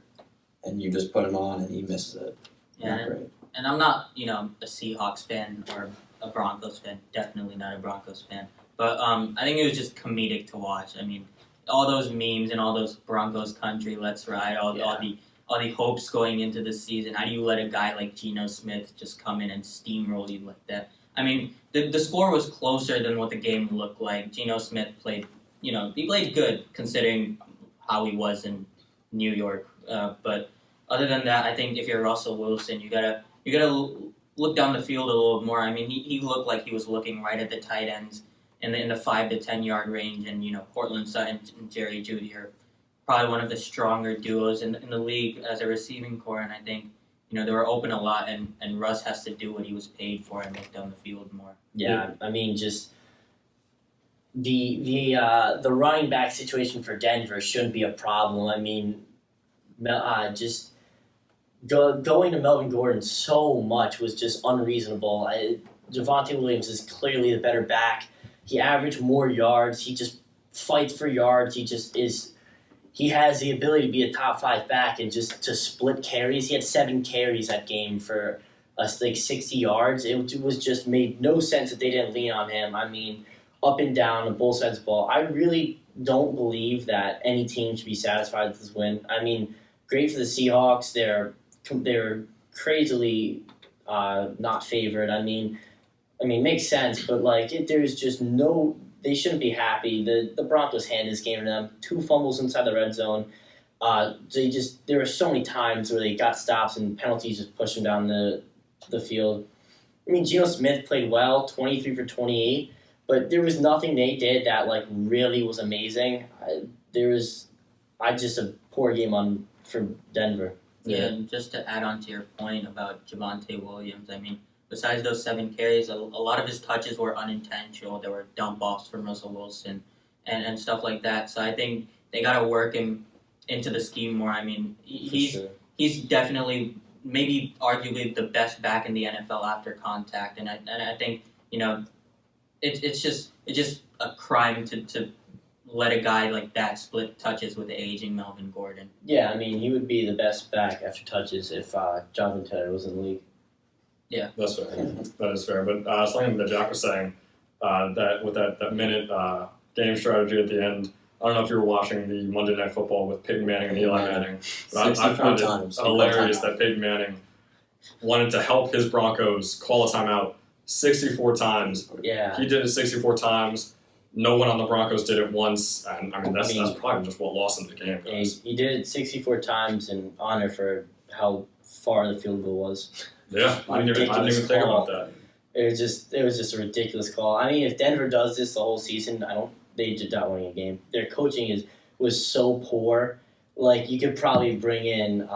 And you just put him on and he misses it. Yeah, and I'm not, a Seahawks fan or a Broncos fan. Definitely not a Broncos fan. But I think it was just comedic to watch. I mean, all those memes and all those Broncos country, let's ride, all the hopes going into the season. How do you let a guy like Geno Smith just come in and steamroll you like that? I mean, the score was closer than what the game looked like. Geno Smith played, he played good considering how he was in New York. But other than that, I think if you're Russell Wilson, you gotta look down the field a little more. I mean, he looked like he was looking right at the tight ends in the 5 to 10 yard range, and Cortland Sutton and Jerry Jeudy are probably one of the stronger duos in the league as a receiving core, and I think they were open a lot, and Russ has to do what he was paid for and look down the field more. Yeah, I mean, just the running back situation for Denver shouldn't be a problem. I mean, just going to Melvin Gordon so much was just unreasonable. Javonte Williams is clearly the better back. He averaged more yards. He just fights for yards. He has the ability to be a top 5 back and just to split carries. He had 7 carries that game for like 60 yards. It was just made no sense that they didn't lean on him. I mean, up and down on both sides of the ball. I really don't believe that any team should be satisfied with this win. I mean, great for the Seahawks. They're crazily not favored. I mean, makes sense, but there's just no. They shouldn't be happy. The Broncos handed this game to them. 2 fumbles inside the red zone. There were so many times where they got stops and penalties just pushed them down the field. I mean, Geno Smith played well, 23 for 28, but there was nothing they did that really was amazing. Just a poor game for Denver. Yeah, and just to add on to your point about Javonte Williams, I mean, besides those 7 carries, a lot of his touches were unintentional. There were dump offs from Russell Wilson and stuff like that. So I think they got to work him into the scheme more. I mean, he's definitely, maybe arguably the best back in the NFL after contact. And I think, it's just a crime to let a guy like that split touches with the aging Melvin Gordon. Yeah, I mean, he would be the best back after touches if Jonathan Taylor was in the league. Yeah, that's fair. That is fair. But something that Jack was saying, that with that minute game strategy at the end, I don't know if you were watching the Monday Night Football with Peyton Manning and Eli Manning. But I found it hilarious that Peyton Manning wanted to help his Broncos call a timeout 64 times. Yeah. He did it 64 times. No one on the Broncos did it once. And, that's probably just what lost him the game, guys. He did it 64 times in honor for how far the field goal was. Yeah, I didn't even think about that. It was just a ridiculous call. I mean, if Denver does this the whole season, they did not win a game. Their coaching was so poor. Like, you could probably bring in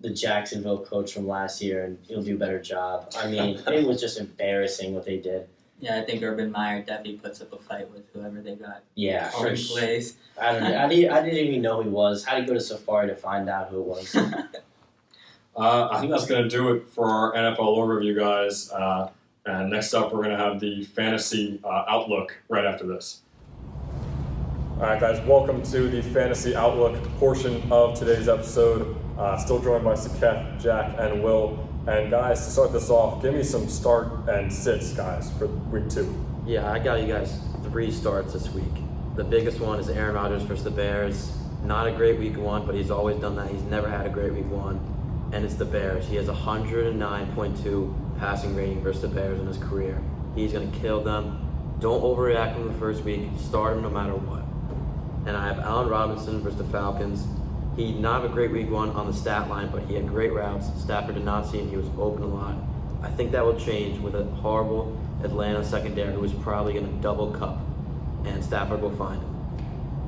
the Jacksonville coach from last year, and he'll do a better job. I mean, it was just embarrassing what they did. Yeah, I think Urban Meyer definitely puts up a fight with whoever they got. Yeah, for plays. I don't know. I didn't even know who he was. Had to go to Safari to find out who it was. I think that's going to do it for our NFL overview, guys. And next up, we're going to have the fantasy outlook right after this. All right, guys, welcome to the fantasy outlook portion of today's episode. Still joined by Saketh, Jack, and Will. And guys, to start this off, give me some start and sits, guys, for week 2. Yeah, I got you guys 3 starts this week. The biggest one is Aaron Rodgers versus the Bears. Not a great week 1, but he's always done that. He's never had a great week 1. And it's the Bears. He has 109.2 passing rating versus the Bears in his career. He's going to kill them. Don't overreact in the first week. Start him no matter what. And I have Allen Robinson versus the Falcons. He did not have a great week 1 on the stat line, but he had great routes. Stafford did not see him. He was open a lot. I think that will change with a horrible Atlanta secondary who is probably going to double Cup, and Stafford will find him.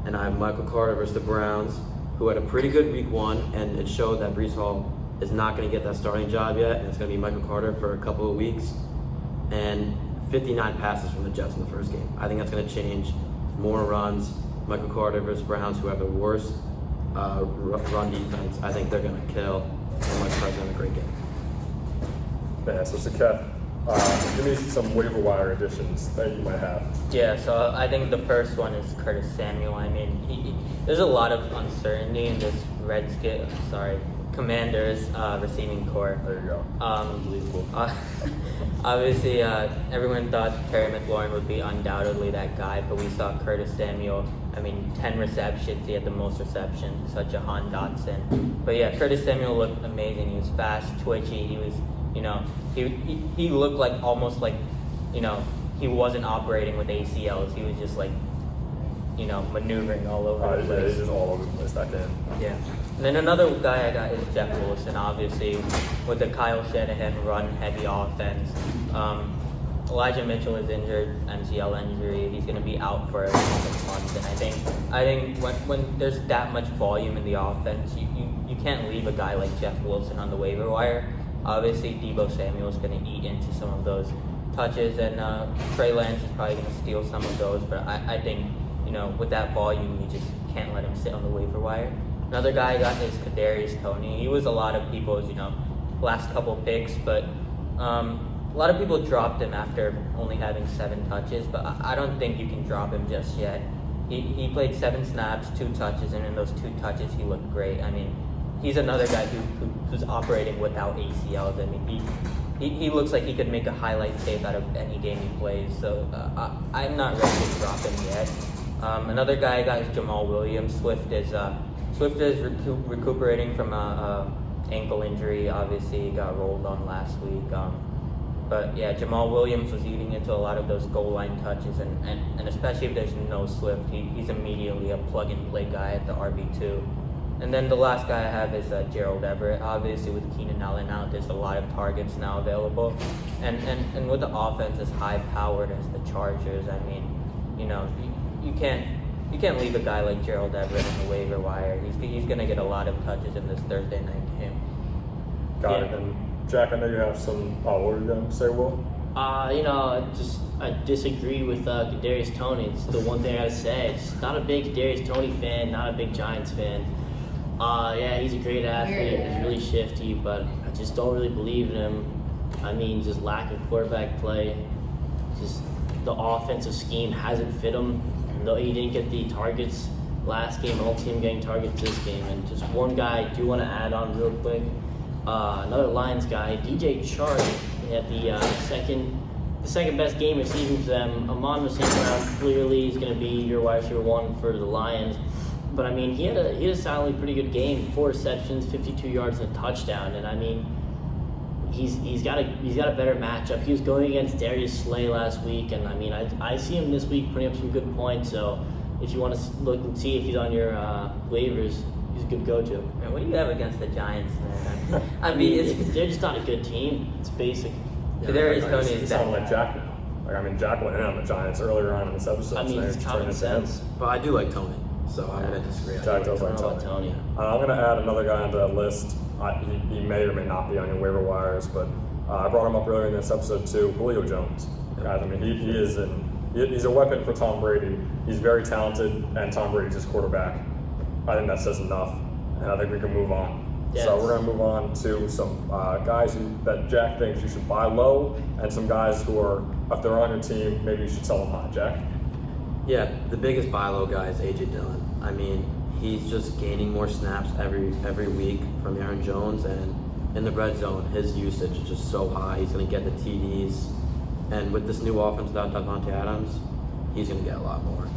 And I have Michael Carter versus the Browns, who had a pretty good week 1, and it showed that Breece Hall is not going to get that starting job yet, and it's going to be Michael Carter for a couple of weeks. And 59 passes from the Jets in the first game. I think that's going to change. More runs. Michael Carter versus Browns, who have the worst run defense. I think they're going to kill. And Mike Carter's going to have a great game. Man, so Saketh, give me some waiver wire additions that you might have. Yeah, so I think the first one is Curtis Samuel. I mean, there's a lot of uncertainty in this Commanders receiving core. There you go. Unbelievable. Obviously, everyone thought Terry McLaurin would be undoubtedly that guy, but we saw Curtis Samuel. 10 receptions. He had the most receptions. Such Jahan Dotson. But yeah, Curtis Samuel looked amazing. He was fast, twitchy. He was, he looked like almost like, he wasn't operating with ACLs. He was just like, maneuvering all over the place. Yeah, he's just all over the place, that game. Yeah. And then another guy I got is Jeff Wilson, obviously, with the Kyle Shanahan run-heavy offense. Elijah Mitchell is injured, MCL injury. He's going to be out for a couple months. And I think when there's that much volume in the offense, you can't leave a guy like Jeff Wilson on the waiver wire. Obviously, Deebo Samuel is going to eat into some of those touches, and Trey Lance is probably going to steal some of those. But I think, with that volume, you just can't let him sit on the waiver wire. Another guy I got is Darius Tony. He was a lot of people's, last couple picks, but a lot of people dropped him after only having 7 touches, but I don't think you can drop him just yet. He played 7 snaps, 2 touches, and in those 2 touches, he looked great. He's another guy who's operating without ACLs. He looks like he could make a highlight tape out of any game he plays, so I'm not ready to drop him yet. Another guy I got is Jamal Williams. Swift is recuperating from a ankle injury. Obviously, he got rolled on last week. But yeah, Jamal Williams was eating into a lot of those goal line touches, and especially if there's no Swift, he's immediately a plug-and-play guy at the RB2. And then the last guy I have is Gerald Everett. Obviously, with Keenan Allen out, there's a lot of targets now available. And with the offense as high-powered as the Chargers, you can't leave a guy like Gerald Everett in the waiver wire. He's going to get a lot of touches in this Thursday night game. Got it. And Jack, I know you have some. What were you going to say, Will? I disagree with Darius Tony. It's the one thing I gotta say. Just not a big Darius Tony fan, not a big Giants fan. Yeah, he's a great athlete. He's really shifty, but I just don't really believe in him. Just lack of quarterback play. Just the offensive scheme hasn't fit him. Though he didn't get the targets last game, I don't see him getting targets this game. And just one guy I do want to add on real quick. Another Lions guy, DJ Chark, had the second best game of season for them. Amon St. Brown clearly is going to be your wide receiver 1 for the Lions. But he had a solidly pretty good game, 4 receptions, 52 yards, and a touchdown. And he's got a better matchup. He was going against Darius Slay last week, and I mean I see him this week putting up some good points. So if you want to look and see if he's on your waivers, he's a good go-to. Man, what do you have against the Giants, man? I mean, they're just not a good team. It's basic. Darius Tony It's is sounding that like Jack now. Like, I mean, Jack went in on the Giants earlier on in this episode. I mean, so it's he's common turning to him. sense. But I do like Tony, so I'm going to disagree. Jack does I like don't know about Tony. Tony. I'm going to add another guy onto that list. He may or may not be on your waiver wires, but I brought him up earlier in this episode too. Julio Jones, guys. I mean, he's a weapon for Tom Brady. He's very talented, and Tom Brady's his quarterback. I think that says enough, and I think we can move on. Yes. So we're going to move on to some guys that Jack thinks you should buy low, and some guys who are, if they're on your team, maybe you should sell them high. Jack? Yeah, the biggest buy low guy is A.J. Dillon. I mean, he's just gaining more snaps every week from Aaron Jones, and in the red zone, his usage is just so high. He's going to get the TDs, and with this new offense without Davante Adams, he's going to get a lot more.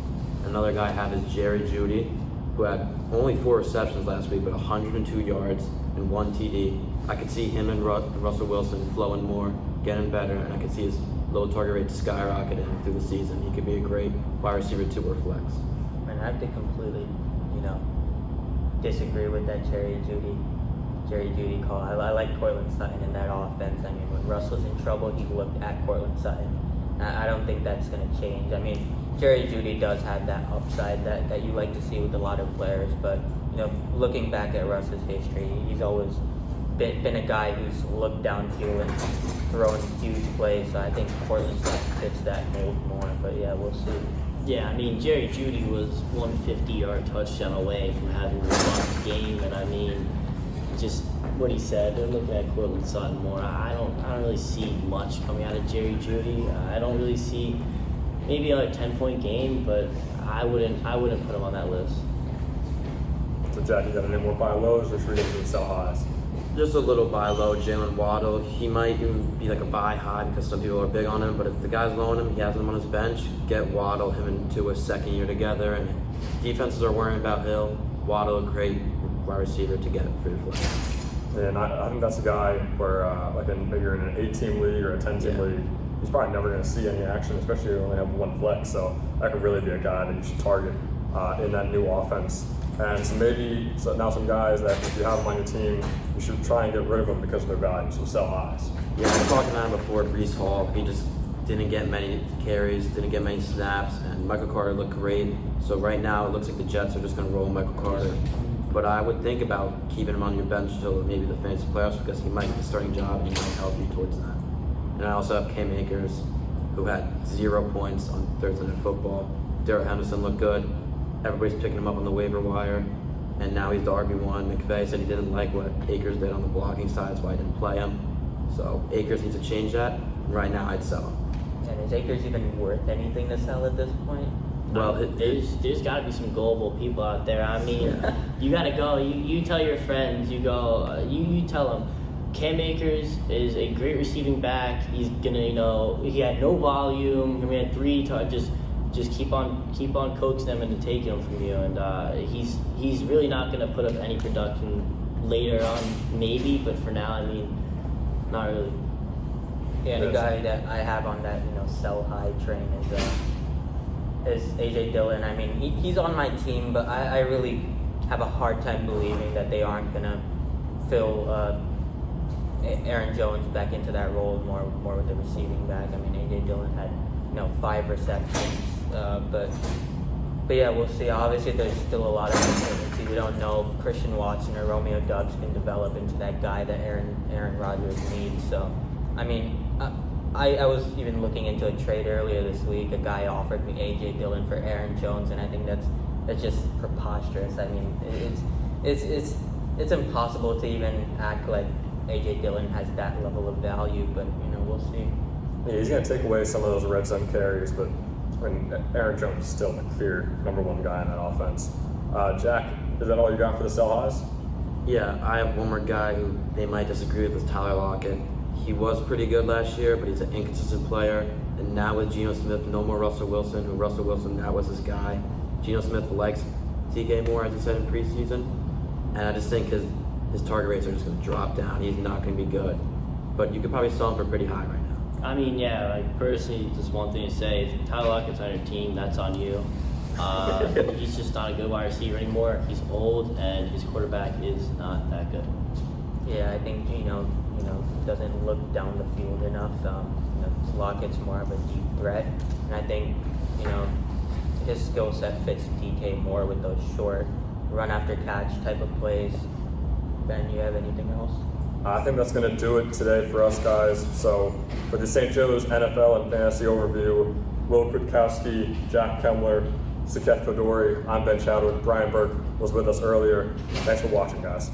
Another guy I have is Jerry Jeudy, who had only 4 receptions last week, but 102 yards and 1 TD. I could see him and Russell Wilson flowing more, getting better, and I could see his low target rate skyrocketing through the season. He could be a great wide receiver 2 or flex. Man, I have to completely, disagree with that Jerry Jeudy call. I like Cortland Sutton in that offense. I mean, when Russ was in trouble, he looked at Cortland Sutton. I don't think that's going to change. I mean, Jerry Jeudy does have that upside that you like to see with a lot of players, but looking back at Russ's history, he's always been a guy who's looked downfield and thrown huge plays. So I think Cortland Sutton fits that mold more. But yeah, we'll see. Yeah, I mean, Jerry Jeudy was 150-yard touchdown away from having a rough game, and I mean, just what he said, they're looking at Cortland Sutton more. I don't really see much coming out of Jerry Jeudy. I don't really see maybe a 10-point game, but I wouldn't put him on that list. So Jack, you got any more buy lows, or should we get to sell highs? Just a little buy low, Jalen Waddle. He might even be like a buy high because some people are big on him, but if the guy's low on him, he has him on his bench, get Waddle, him into a second year together, and defenses are worrying about Hill. Waddle, a great wide receiver to get for your flex. Yeah, and I think that's a guy where, maybe you're in an 8-team league or a 10-team league, he's probably never going to see any action, especially if you only have one flex. So that could really be a guy that you should target in that new offense. And so now some guys that if you have them on your team, you should try and get rid of them because of their value. So sell highs. Yeah, I was talking about him before. Breece Hall, he just didn't get many carries, didn't get many snaps, and Michael Carter looked great. So right now it looks like the Jets are just going to roll Michael Carter. But I would think about keeping him on your bench until maybe the fantasy playoffs because he might get the starting job and he might help you towards that. And I also have Cam Akers, who had 0 points on Thursday Night Football. Darrell Henderson looked good. Everybody's picking him up on the waiver wire. And now he's the RB1. McVay said he didn't like what Akers did on the blocking side, that's why he didn't play him. So Akers needs to change that. Right now, I'd sell him. And is Akers even worth anything to sell at this point? Well, there's got to be some gullible people out there. I mean, you got to go. You tell your friends. You go. You tell them. Cam Akers is a great receiving back. He's gonna, he had no volume. He had 3 touches. Just keep on coaxing them into taking them from you, and he's really not gonna put up any production later on, maybe. But for now, I mean, not really. Yeah, the guy that I have on that sell high train is AJ Dillon. I mean, he's on my team, but I really have a hard time believing that they aren't gonna fill Aaron Jones back into that role more with the receiving back. I mean, AJ Dillon had 5 receptions, but yeah, we'll see. Obviously, there's still a lot of uncertainty. We don't know if Christian Watson or Romeo Doubs can develop into that guy that Aaron Rodgers needs. So, I mean, I was even looking into a trade earlier this week. A guy offered me AJ Dillon for Aaron Jones, and I think that's just preposterous. I mean, it's impossible to even act like AJ Dillon has that level of value, but we'll see. Yeah, he's going to take away some of those red zone carries, but Aaron Jones is still the clear number 1 guy in that offense. Jack, is that all you got for the sell highs? Yeah, I have one more guy who they might disagree with is Tyler Lockett. He was pretty good last year, but he's an inconsistent player. And now with Geno Smith, no more Russell Wilson, who Russell Wilson now was his guy. Geno Smith likes TK more, as he said in preseason. And I just think his target rates are just going to drop down. He's not going to be good. but you could probably sell him for pretty high right now. I mean, yeah, like personally, just one thing to say: if Tyler Lockett's on your team, that's on you. He's just not a good wide receiver anymore. He's old, and his quarterback is not that good. Yeah, I think he doesn't look down the field enough. Lockett's more of a deep threat, and I think his skill set fits DK more with those short run after catch type of plays. Ben, you have anything else? I think that's going to do it today for us guys. So for the St. Joe's NFL and Fantasy Overview, Will Kwiatkowski, Jack Kemler, Saketh Koduri, I'm Ben Chadwick. Brian Burke was with us earlier. Thanks for watching, guys.